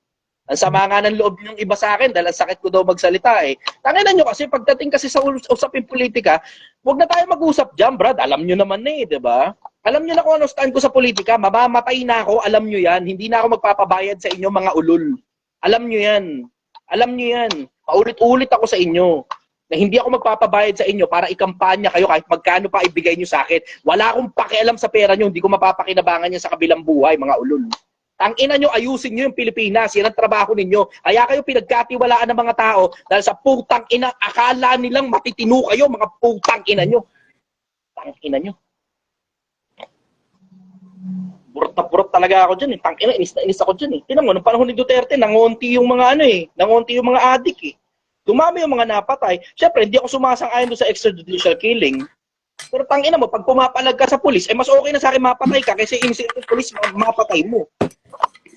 Ang sama nga ng loob ng iba sa akin dahil ang sakit ko daw magsalita eh. Tangina nyo kasi pagdating kasi sa usapin politika, huwag na tayo mag-usap dyan, brad. Alam nyo naman eh, diba? Alam nyo na kung ano stand ko sa politika, mamamatay na ako, alam nyo yan. Hindi na ako magpapabayad sa inyo mga ulul. Alam nyo yan. Alam nyo yan. Paulit-ulit ako sa inyo na hindi ako magpapabayad sa inyo para ikampanya kayo kahit magkano pa ibigay nyo sa akin. Wala akong pakialam sa pera nyo, hindi ko mapapakinabangan yan sa kabilang buhay, mga ulul. Ang ina nyo, ayusin nyo yung Pilipinas, yan ang trabaho ninyo. Kaya kayo pinagkatiwalaan ng mga tao dahil sa putang ina, akala nilang matitino kayo, mga putang ina nyo. Tang ina nyo. Burot na burot talaga ako dyan eh. Tangina, inis na inis ako dyan eh. Tinan mo, nung panahon ni Duterte, nangonti yung mga nangonti yung mga adik eh. Dumami yung mga napatay. Siyempre, hindi ako sumasang-ayon doon sa extrajudicial killing. Pero tangina mo, pag pumapalag ka sa pulis, mas okay na sa akin mapatay ka kasi innocent yung pulis, mapatay mo.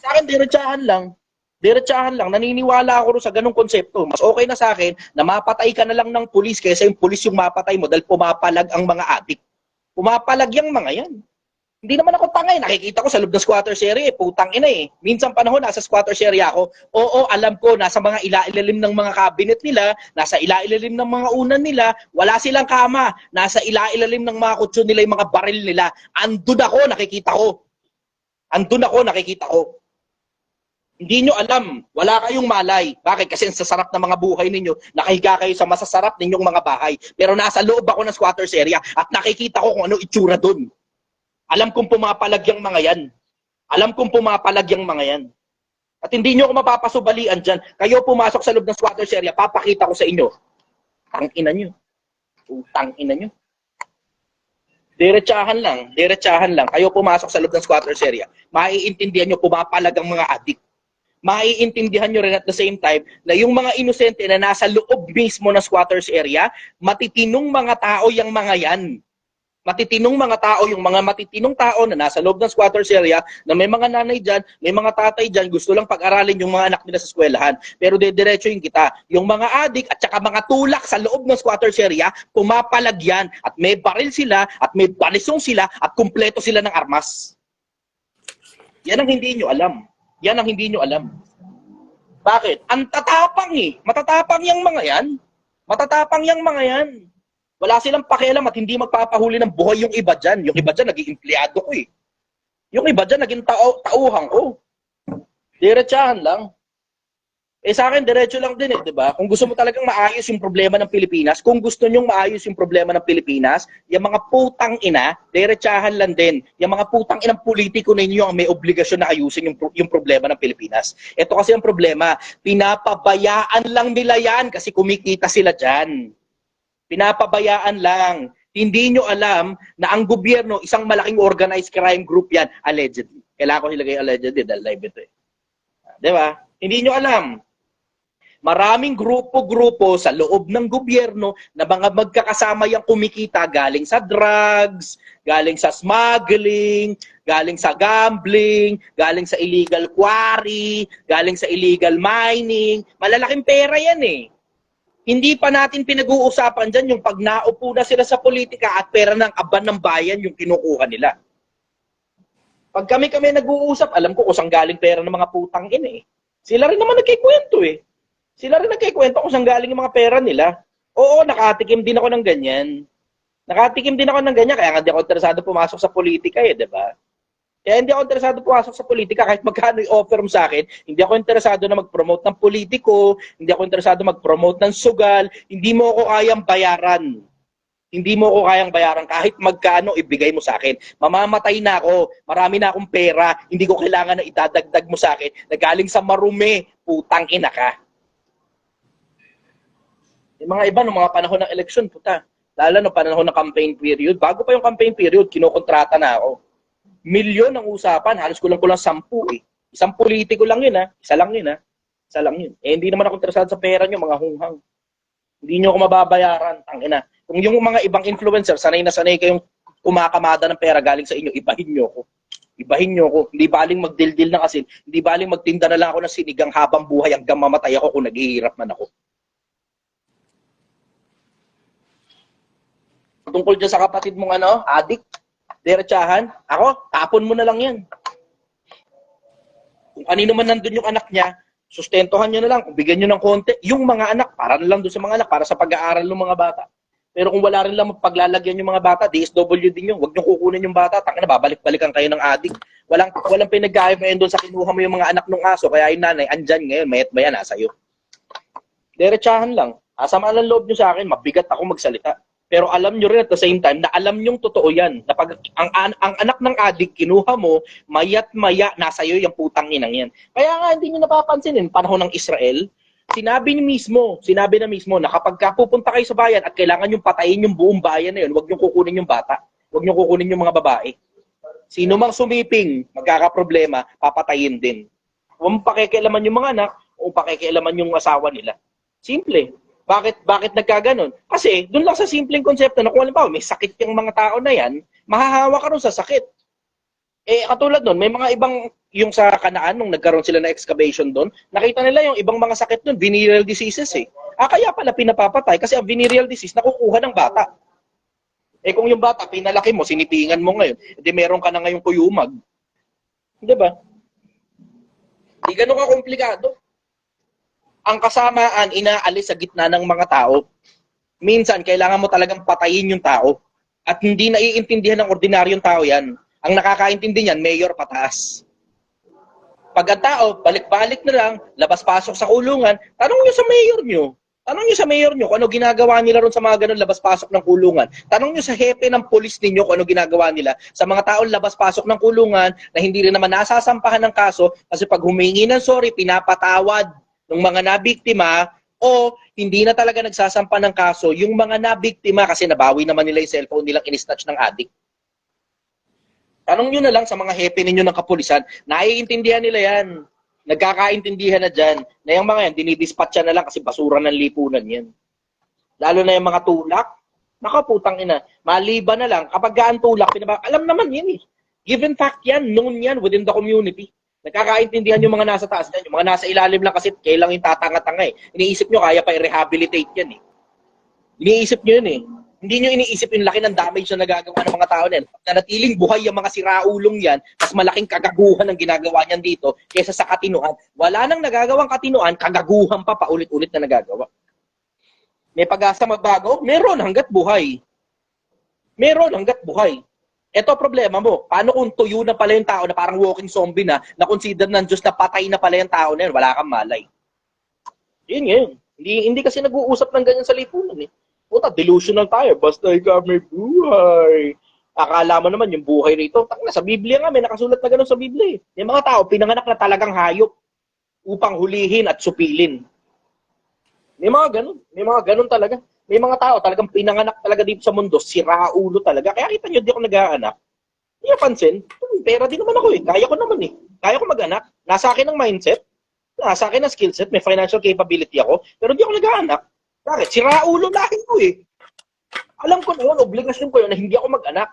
Sa akin, diretsahan lang. Diretsahan lang. Naniniwala ako sa ganung konsepto. Mas okay na sa akin na mapatay ka na lang ng pulis kaysa yung pulis yung mapatay mo dahil pumapalag ang mga adik. Pumapalag yung mga yan. Hindi naman ako tangay. Nakikita ko sa loob ng squatters area, putang ina eh. Minsan panahon, nasa squatters area ako. Oo, alam ko, nasa mga ilailalim ng mga cabinet nila, nasa ilailalim ng mga unan nila, wala silang kama. Nasa ilailalim ng mga kutso nila, yung mga baril nila. Andun ako, nakikita ko. Andun ako, nakikita ko. Hindi nyo alam. Wala kayong malay. Bakit? Kasi sa sarap ng mga buhay ninyo, nakahiga kayo sa masasarap ninyong mga bahay. Pero nasa loob ako ng squatters area at nakikita ko kung ano itsura dun. Alam kong pumapalag yung mga yan. Alam kong pumapalag yung mga yan. At hindi nyo ako mapapasubalian dyan. Kayo pumasok sa loob ng squatters area, papakita ko sa inyo. Tangina nyo. Tangina nyo. Diretsahan lang. Kayo pumasok sa loob ng squatters area, maiintindihan nyo pumapalag ang mga adik. Maiintindihan nyo rin at the same time na yung mga inosente na nasa loob mismo ng squatters area, matitinong mga tao yung mga yan. Matitinong mga tao, yung mga matitinong tao na nasa loob ng squatters area, na may mga nanay dyan, may mga tatay dyan, gusto lang pag-aralin yung mga anak nila sa eskwelahan. Pero dediretso yung kita. Yung mga adik at saka mga tulak sa loob ng squatters area, pumapalag yan. At may baril sila, at may balisong sila, at kumpleto sila ng armas. Yan ang hindi nyo alam. Yan ang hindi nyo alam. Bakit? Ang tatapang eh. Matatapang yung mga yan. Matatapang yung mga yan. Wala silang pakialam at hindi magpapahuli ng buhay yung iba dyan. Yung iba dyan, naging empleyado ko eh. Yung iba dyan, naging tauhan ko. Diretsahan lang. Sa akin, diretso lang din eh, di ba? Kung gusto mo talagang maayos yung problema ng Pilipinas, kung gusto nyong maayos yung problema ng Pilipinas, yung mga putang ina, diretsahan lang din. Yung mga putang inang politiko ninyo ang may obligasyon na ayusin yung problema ng Pilipinas. Ito kasi ang problema, pinapabayaan lang nila yan kasi kumikita sila dyan. Pinapabayaan lang. Hindi nyo alam na ang gobyerno, isang malaking organized crime group yan, allegedly. Kailangan ko ilagay allegedly dahil live ito eh. Di ba? Hindi nyo alam. Maraming grupo-grupo sa loob ng gobyerno na mga magkakasama yung kumikita galing sa drugs, galing sa smuggling, galing sa gambling, galing sa illegal quarry, galing sa illegal mining. Malalaking pera yan eh. Hindi pa natin pinag-uusapan dyan yung pag naupo na sila sa politika at pera ng kaban ng bayan yung kinukuha nila. Pag kami nag-uusap, alam ko kung saan galing pera ng mga putang ina eh. Sila rin naman nagkikwento eh. Sila rin nagkikwento kung saan galing yung mga pera nila. Oo, nakatikim din ako ng ganyan. Nakatikim din ako ng ganyan, kaya nga di ako interesado pumasok sa politika eh, di ba? Kaya hindi ako interesado pumasok sa politika kahit magkano i-offer mo sa akin. Hindi ako interesado na mag-promote ng politiko, hindi ako interesado mag-promote ng sugal, hindi mo ako kayang bayaran. Hindi mo ako kayang bayaran kahit magkano ibigay mo sa akin. Mamamatay na ako, marami na akong pera, hindi ko kailangan na itadagdag mo sa akin na galing sa marumi, putang ina ka. Yung mga iba, noong mga panahon ng eleksyon, puta, lalo noong panahon ng campaign period, bago pa yung campaign period, kinokontrata na ako. Milyon ang usapan, halos kulang 10 eh. Isang politiko lang yun ha, isa lang yun. Eh hindi naman ako interesado sa pera nyo, mga hunghang. Hindi nyo ako mababayaran, tangina. Kung yung mga ibang influencer, sanay na sanay kayong kumakamada ng pera galing sa inyo, ibahin nyo ko. Ibahin nyo ko. Hindi baling magdildil ng asin, hindi baling magtinda na lang ako ng sinigang habang buhay hanggang mamatay ako kung naghihirap man ako. Tungkol dyan sa kapatid mong adik, diretsahan, ako, tapon mo na lang yan. Kung kanino man nandun yung anak niya, sustentuhan nyo na lang, kung bigyan nyo ng konti, yung mga anak, para na lang doon sa mga anak, para sa pag-aaral ng mga bata. Pero kung wala rin lang paglalagyan yung mga bata, DSW din yun, huwag nyo kukunin yung bata, tangina, babalik-balikan kayo ng adik. Walang pinag-aibayan doon sa kinuha mo yung mga anak ng aso, kaya yung nanay, andyan ngayon, mayat maya nasa iyo. Diretsahan lang, asama lang loob nyo sa akin, mabigat ako magsalita. Pero alam nyo rin at the same time na alam nyong totoo yan. Na pag ang anak ng adik kinuha mo, mayat maya nasa iyo yung putang inang yan. Kaya nga hindi nyo napapansinin, panahon ng Israel, sinabi na mismo na kapag pupunta kayo sa bayan at kailangan yung patayin yung buong bayan na yun, huwag nyo kukunin yung bata, huwag nyo kukunin yung mga babae. Sino mang sumiping, magkakaproblema, papatayin din. Huwag pakikialaman yung mga anak, o pakikialaman yung asawa nila. Simple. Bakit nagkaganon? Kasi doon lang sa simpleng konsepto na kung halimbawa may sakit yung mga tao na yan, mahahawa ka rin sa sakit. Eh katulad doon, may mga ibang yung sa Kanaan nung nagkaroon sila ng excavation doon, nakita nila yung ibang mga sakit doon, venereal diseases eh. Kaya pala pinapapatay kasi ang venereal disease nakukuha ng bata. Eh kung yung bata pinalaki mo, sinipingan mo ngayon, edi meron ka na ngayong kuyumag. 'Di ba? Di ganun ka komplikado. Ang kasamaan inaalis sa gitna ng mga tao. Minsan, kailangan mo talagang patayin yung tao. At hindi naiintindihan ng ordinaryong tao yan. Ang nakakaintindi niyan, mayor pataas. Pag ang tao, balik-balik na lang, labas-pasok sa kulungan, tanong nyo sa mayor nyo. Tanong nyo sa mayor nyo kung ano ginagawa nila ron sa mga ganun labas-pasok ng kulungan. Tanong nyo sa hepe ng polis ninyo kung ano ginagawa nila sa mga taong labas-pasok ng kulungan na hindi rin naman nasasampahan ng kaso kasi pag humingi ng sorry, pinapatawad ng mga nabiktima o hindi na talaga nagsasampa ng kaso yung mga nabiktima kasi nabawi naman nila yung cellphone nilang in-snatch ng adik. Tanong nyo na lang sa mga hepe ninyo ng kapulisan, naiintindihan nila yan. Nagkakaintindihan na dyan. Na yung mga yan, dinidispatcha na lang kasi basura ng lipunan yan. Lalo na yung mga tulak, nakaputang ina. Maliban na lang, kapag gaan tulak, alam naman yun eh. Given fact yan, known yan within the community. Nagkakaintindihan yung mga nasa taas yan. Yung mga nasa ilalim lang kasi kailang yung tatanga-tanga eh. Iniisip nyo kaya pa i-rehabilitate yan eh. Iniisip nyo yun eh. Hindi nyo iniisip yung laki ng damage na nagagawa ng mga tao na yan. Nanatiling buhay yung mga siraulong yan, mas malaking kagaguhan ang ginagawa niyan dito kaysa sa katinuan. Wala nang nagagawang katinuan, kagaguhan pa paulit-ulit na nagagawa. May pag-asa magbago? Meron hanggat buhay. Meron hanggat buhay. Ito problema mo. Paano kung tuyo na pala yung tao na parang walking zombie na consider ng Diyos na patay na pala yung tao na yun, wala kang malay. Yun yun. Hindi kasi nag-uusap ng ganyan sa lipunan eh. Puta, delusional tayo. Basta ikaw may buhay. Akala mo naman yung buhay rito. Sa Biblia nga, may nakasulat na gano'n sa Biblia eh. Yung mga tao, pinanganak na talagang hayop upang hulihin at supilin. May mga ganun. May mga ganun talaga. May mga tao talagang pinanganak talaga dito sa mundo, siraulo talaga. Kaya kita nyo, di ako nag-aanak. Hindi napansin, pera din naman ako eh. Kaya ko naman eh. Kaya ko mag-anak. Nasa akin ang mindset. Sa akin na skill set, may financial capability ako, pero di ako nag-aanak. Bakit? Siraulo lahi ko eh. Alam ko na yun, obligasyon ko yun na hindi ako mag-anak.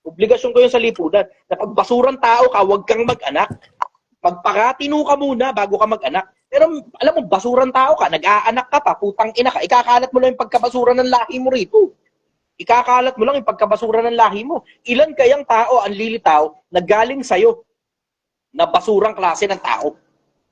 Obligasyon ko yun sa lipunan. Na pag basurang tao ka, huwag kang mag-anak. Pagpakatino ka muna bago ka mag-anak. Pero alam mo, basurang tao ka, nag-aanak ka pa, putang ina ka, ikakalat mo lang yung pagkabasura ng lahi mo rito. Ikakalat mo lang yung pagkabasura ng lahi mo. Ilan kayang tao ang lilitaw na galing sa'yo na basurang klase ng tao?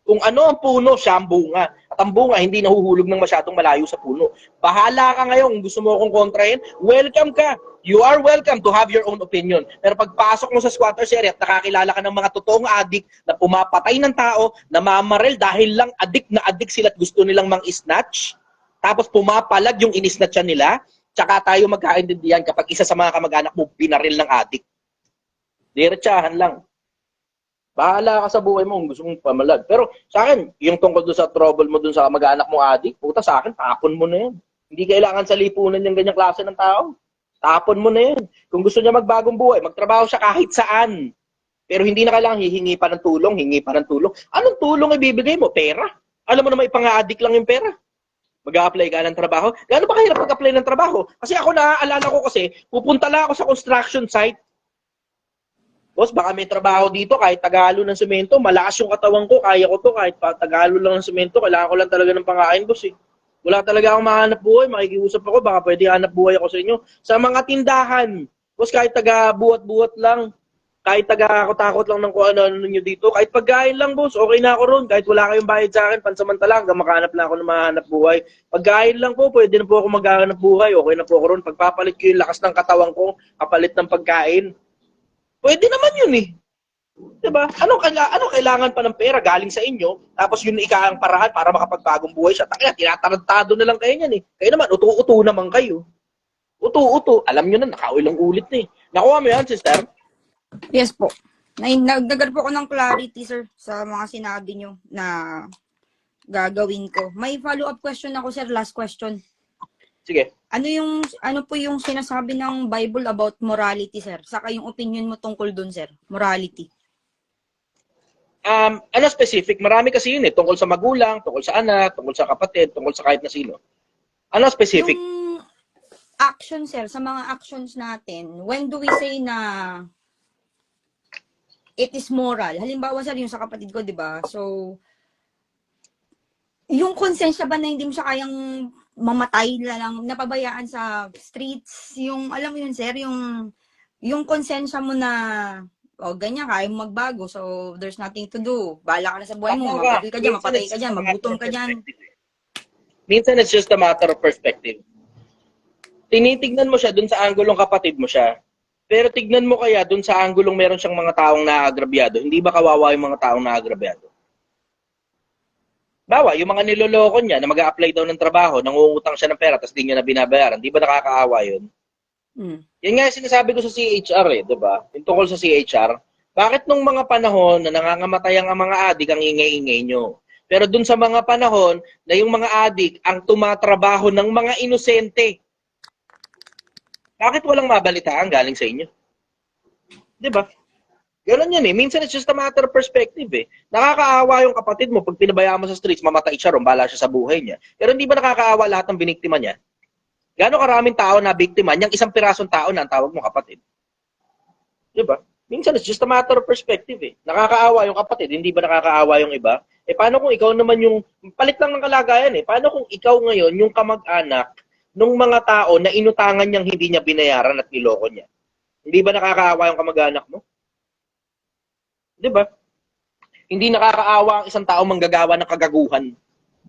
Kung ano ang puno, siya ang bunga. At ang bunga, hindi nahuhulog ng masyadong malayo sa puno. Bahala ka ngayon, kung gusto mo akong kontrahin, welcome ka. You are welcome to have your own opinion. Pero pagpasok mo sa squatters area at nakakilala ka ng mga totoong adik na pumapatay ng tao, na mamarel dahil lang adik na adik sila at gusto nilang mang-snatch, tapos pumapalag yung inisnatchan nila, tsaka tayo magkaintindihan kapag isa sa mga kamag-anak mo binaril ng adik. Diretsahan lang. Bahala ka sa buhay mo kung gusto mong pamalag. Pero sa akin, yung tungkol doon sa trouble mo doon sa mag-anak mo adik, puta sa akin, tapon mo na yan. Hindi kailangan sa lipunan yung ganyang klase ng tao. Tapon mo na yan. Kung gusto niya magbagong buhay, magtrabaho siya kahit saan. Pero hindi na kailangan hihingi pa ng tulong, hingi pa ng tulong. Anong tulong ibibigay mo? Pera. Alam mo naman, ipang-adik lang yung pera. Mag-a-apply ka ng trabaho. Gaano ba kahirap mag-apply ng trabaho? Kasi ako naaalala ko kasi, pupunta lang ako sa construction site. Boss, baka may trabaho dito kahit tagalo ng semento, malakas yung katawan ko, kaya ko to, kahit tagalo lang ng semento, kailangan ko lang talaga ng pangkain, boss eh. Wala talaga akong mahanap buhay, makikiusap ako, baka pwede hanap buhay ako sa inyo. Sa mga tindahan, boss, kahit taga-buhat-buhat lang, kahit taga-takot lang ng kung ano nyo dito, kahit pagkain lang, boss, okay na ako ron, kahit wala kayong bayad sa akin, pansamantala, hanggang makahanap na ako ng mahanap buhay. Pagkain lang po, pwede na po ako maghahanap buhay, okay na po ako ron. Pagpapalit ko yung lakas ng katawan ko, kapalit ng pagkain. Pwede naman yun eh. Diba? Ano kailangan pa ng pera galing sa inyo, tapos yun ikaang parahan para makapagbagong buhay siya. Takina, tinatarantado na lang kayo niyan eh. Kayo naman, utu-utu naman kayo. Utu-utu. Alam nyo na, nakaulang ulit na eh. Nakuha mo yan, sister? Yes po. Nagdagar po ako ng clarity, sir, sa mga sinabi nyo na gagawin ko. May follow-up question ako, sir. Last question. Sige. Ano po yung sinasabi ng Bible about morality, sir? Saka yung opinion mo tungkol dun, sir. Morality. Ano specific? Marami kasi yun eh. Tungkol sa magulang, tungkol sa anak, tungkol sa kapatid, tungkol sa kahit na sino. Ano specific? Yung action, sir, sa mga actions natin, when do we say na it is moral? Halimbawa, sir, yung sa kapatid ko, di ba? So, yung konsensya ba na hindi mo siya kayang mamatay na lang, napabayaan sa streets, yung, alam mo yun, sir, yung konsensya mo na, ganyan, kaya mo magbago, so there's nothing to do. Bahala ka na sa buhay mo, mapatay ka dyan, mapatay ka dyan, magutom ka dyan. Minsan it's just a matter of perspective. Tinitignan mo siya dun sa anggulong kapatid mo siya. Pero tignan mo kaya dun sa anggulong meron siyang mga taong naagrabyado. Hindi ba kawawa yung mga taong naagrabyado? Bawa, yung mga niloloko niya na mag-a-apply daw ng trabaho, nangungutang siya ng pera, tapos di niya na binabayaran. Di ba nakakaawa yun? Yan nga yung sinasabi ko sa CHR eh, di ba? Yung tungkol sa CHR, bakit nung mga panahon na nangangamatay ang mga adik ang ingay-ingay nyo? Pero dun sa mga panahon na yung mga adik ang tumatrabaho ng mga inosente, bakit walang mabalitaan galing sa inyo? Di ba? Ganun yan eh. Minsan it's just a matter of perspective eh. Nakakaawa yung kapatid mo pag pinabayaan mo sa streets, mamatay siya ron, bahala siya sa buhay niya. Pero hindi ba nakakaawa lahat ng biniktima niya? Gano'ng karaming tao na biktima, niyang isang pirasong tao na ang tawag mo kapatid. Di ba? Minsan it's just a matter of perspective eh. Nakakaawa yung kapatid, hindi ba nakakaawa yung iba? Eh paano kung ikaw naman yung, palit lang ng kalagayan eh, paano kung ikaw ngayon yung kamag-anak nung mga tao na inutangan niyang hindi niya binayaran at niloko niya? Hindi ba nakakaawa yung kamag-anak mo? Di ba? Hindi nakakaawa ang isang tao manggagawa ng kagaguhan.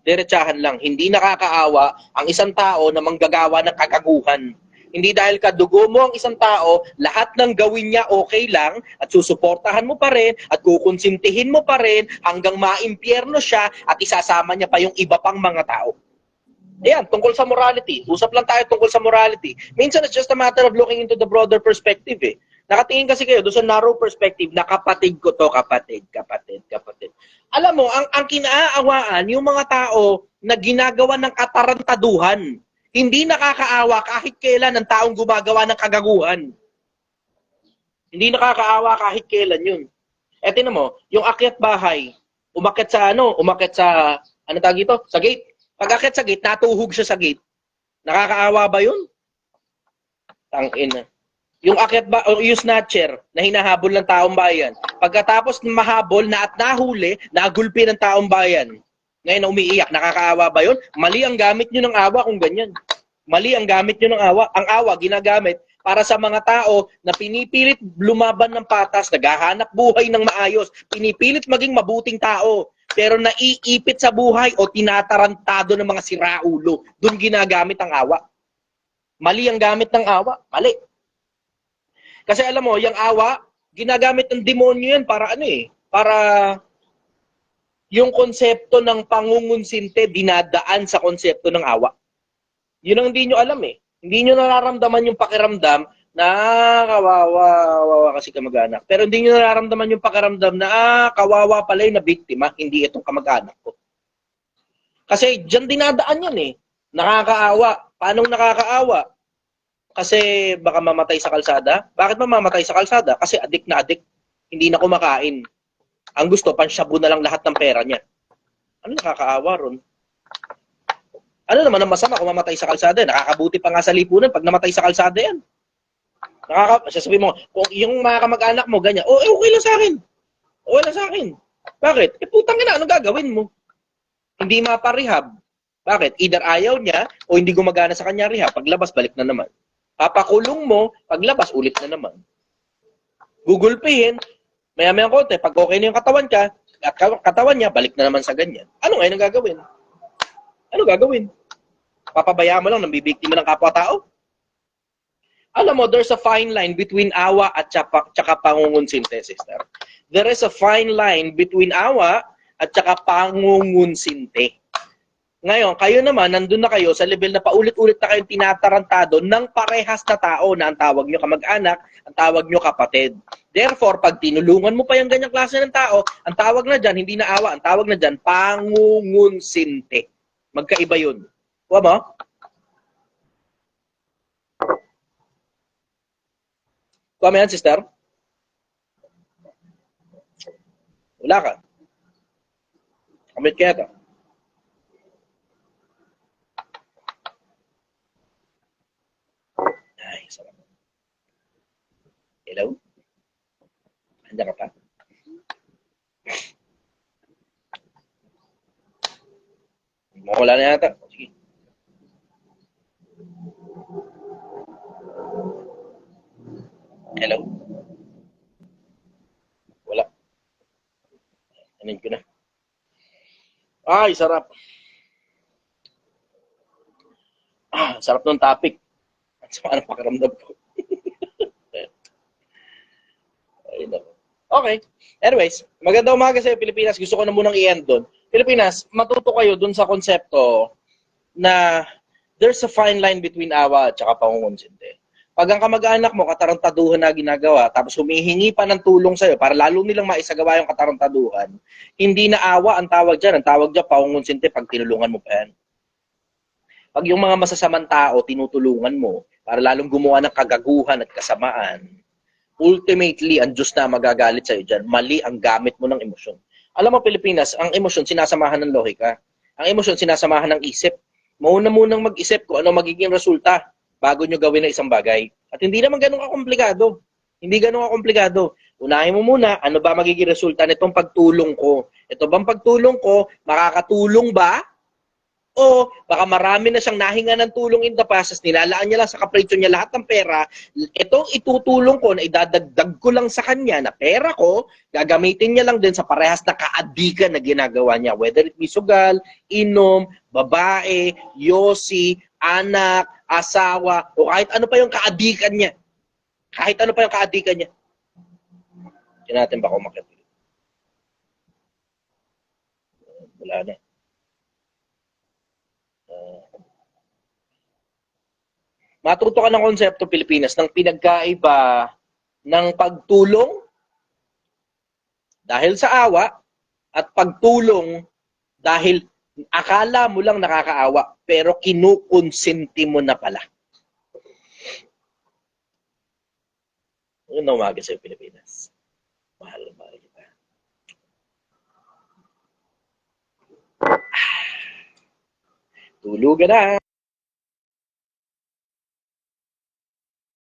Diretsahan lang. Hindi nakakaawa ang isang tao na manggagawa ng kagaguhan. Hindi dahil kadugo mo ang isang tao, lahat ng gawin niya okay lang at susuportahan mo pa rin at kukonsintihin mo pa rin hanggang maimpyerno siya at isasama niya pa yung iba pang mga tao. Ayan, tungkol sa morality. Usap lang tayo tungkol sa morality. Minsan it's just a matter of looking into the broader perspective eh. Nakatingin kasi kayo doon sa narrow perspective na kapatid ko to, kapatid. Alam mo, ang kinaaawaan, yung mga tao na ginagawa ng katarantaduhan, hindi nakakaawa kahit kailan ng taong gumagawa ng kagaguhan. Hindi nakakaawa kahit kailan yun. Tinan mo, yung akyat bahay umakyat sa, ano tawag ito? Sa gate. Pag akyat sa gate, natuhog siya sa gate. Nakakaawa ba yun? Tangina. Yung akyat ba, o yung snatcher na hinahabol ng taong bayan, pagkatapos mahabol na at nahuli, nagulpi ng taong bayan. Ngayon na umiiyak, nakakaawa ba yun? Mali ang gamit nyo ng awa kung ganyan. Mali ang gamit nyo ng awa. Ang awa, ginagamit para sa mga tao na pinipilit lumaban ng patas, naghahanap buhay ng maayos, pinipilit maging mabuting tao, pero naiipit sa buhay o tinatarantado ng mga siraulo. Doon ginagamit ang awa. Mali ang gamit ng awa. Mali. Kasi alam mo, yung awa, ginagamit ng demonyo yan para ano eh, para yung konsepto ng pangungunsinte dinadaan sa konsepto ng awa. Yun ang hindi nyo alam eh. Hindi nyo nararamdaman yung pakiramdam na kawawa kasi kamag-anak. Pero hindi nyo nararamdaman yung pakiramdam na kawawa pala yung na biktima, hindi itong kamag-anak ko. Kasi dyan dinadaan yan eh. Nakakaawa. Paano nakakaawa? Kasi baka mamatay sa kalsada. Bakit mamamatay sa kalsada? Kasi adik na adik. Hindi na kumakain. Ang gusto, pansyabu na lang lahat ng pera niya. Ano nakakaawa ron? Ano naman ang masama kung mamatay sa kalsada? Nakakabuti pa nga sa lipunan pag namatay sa kalsada yan. Sasabihin mo, kung yung mga kamag-anak mo, ganyan, okay lang sa akin. Okay lang sa akin. Bakit? Putang ina, anong gagawin mo? Hindi maparehab. Bakit? Either ayaw niya o hindi gumagana sa kanya rehab. Paglabas, balik na naman. Papakulong mo, paglabas, ulit na naman. Gugulpihin, maya-maya konti, pag okay na yung katawan ka, at katawan niya, balik na naman sa ganyan. Ano ngayon ang gagawin? Ano gagawin? Papabayaan mo lang ng bibiktima ng kapwa-tao? Alam mo, there's a fine line between awa at tsaka pangungunsinte, sister. There is a fine line between awa at tsaka pangungunsinte. Ngayon, kayo naman, nandun na kayo sa level na paulit-ulit na kayong tinatarantado ng parehas na tao na ang tawag nyo kamag-anak, ang tawag nyo kapatid. Therefore, pag tinulungan mo pa yung ganyang klase ng tao, ang tawag na dyan, hindi na awa, ang tawag na dyan, pangungunsinte. Magkaiba yun. Kuha mo? Kuha mo yan, sister? Wala ka. Kamit kaya ka. Ay, sarap. Hello? Andiyan ka pa? Wala na yata. Sige. Hello? Wala. Anin ko na. Ay, sarap. Sarap ng topic. Ang sama ng pakiramdam ko. Ay, naku. Okay. Anyways, magandang umaga sa Pilipinas. Gusto ko na munang i-end doon. Pilipinas, matuto kayo doon sa konsepto na there's a fine line between awa at saka pangungunsinte. Pag ang kamag-anak mo, katarantaduhan na ginagawa, tapos humihingi pa ng tulong sa'yo para lalo nilang maisagawa yung katarantaduhan, hindi na awa ang tawag dyan. Ang tawag dyan, pangungunsinte pag tinulungan mo pa yan. Pag yung mga masasamang tao, tinutulungan mo para lalong gumawa ng kagaguhan at kasamaan, ultimately, ang Diyos na magagalit sa'yo dyan. Mali ang gamit mo ng emosyon. Alam mo, Pilipinas, ang emosyon sinasamahan ng lohika. Ang emosyon sinasamahan ng isip. Mauna munang mag-isip kung ano magiging resulta bago nyo gawin na isang bagay. At hindi naman ganun kakomplikado. Hindi ganun kakomplikado. Unahin mo muna, ano ba magiging resulta nitong pagtulong ko? Ito bang pagtulong ko, makakatulong ba? O baka marami na siyang nahinga ng tulong in the past, nilalaan niya lang sa kapritsyo niya lahat ng pera, itong itutulong ko na idadagdag ko lang sa kanya na pera ko, gagamitin niya lang din sa parehas na kaadikan na ginagawa niya. Whether it be sugal, inom, babae, yosi, anak, asawa, o kahit ano pa yung kaadikan niya. Kahit ano pa yung kaadikan niya. Hindi natin ba kumakit? Wala na. Matuto ka ng konsepto Pilipinas ng pinagkaiba ng pagtulong dahil sa awa at pagtulong dahil akala mo lang nakakaawa pero kinukonsinti mo na pala. Yun ang umaga sa Pilipinas. Mahal na mahal kita. Tulugan na.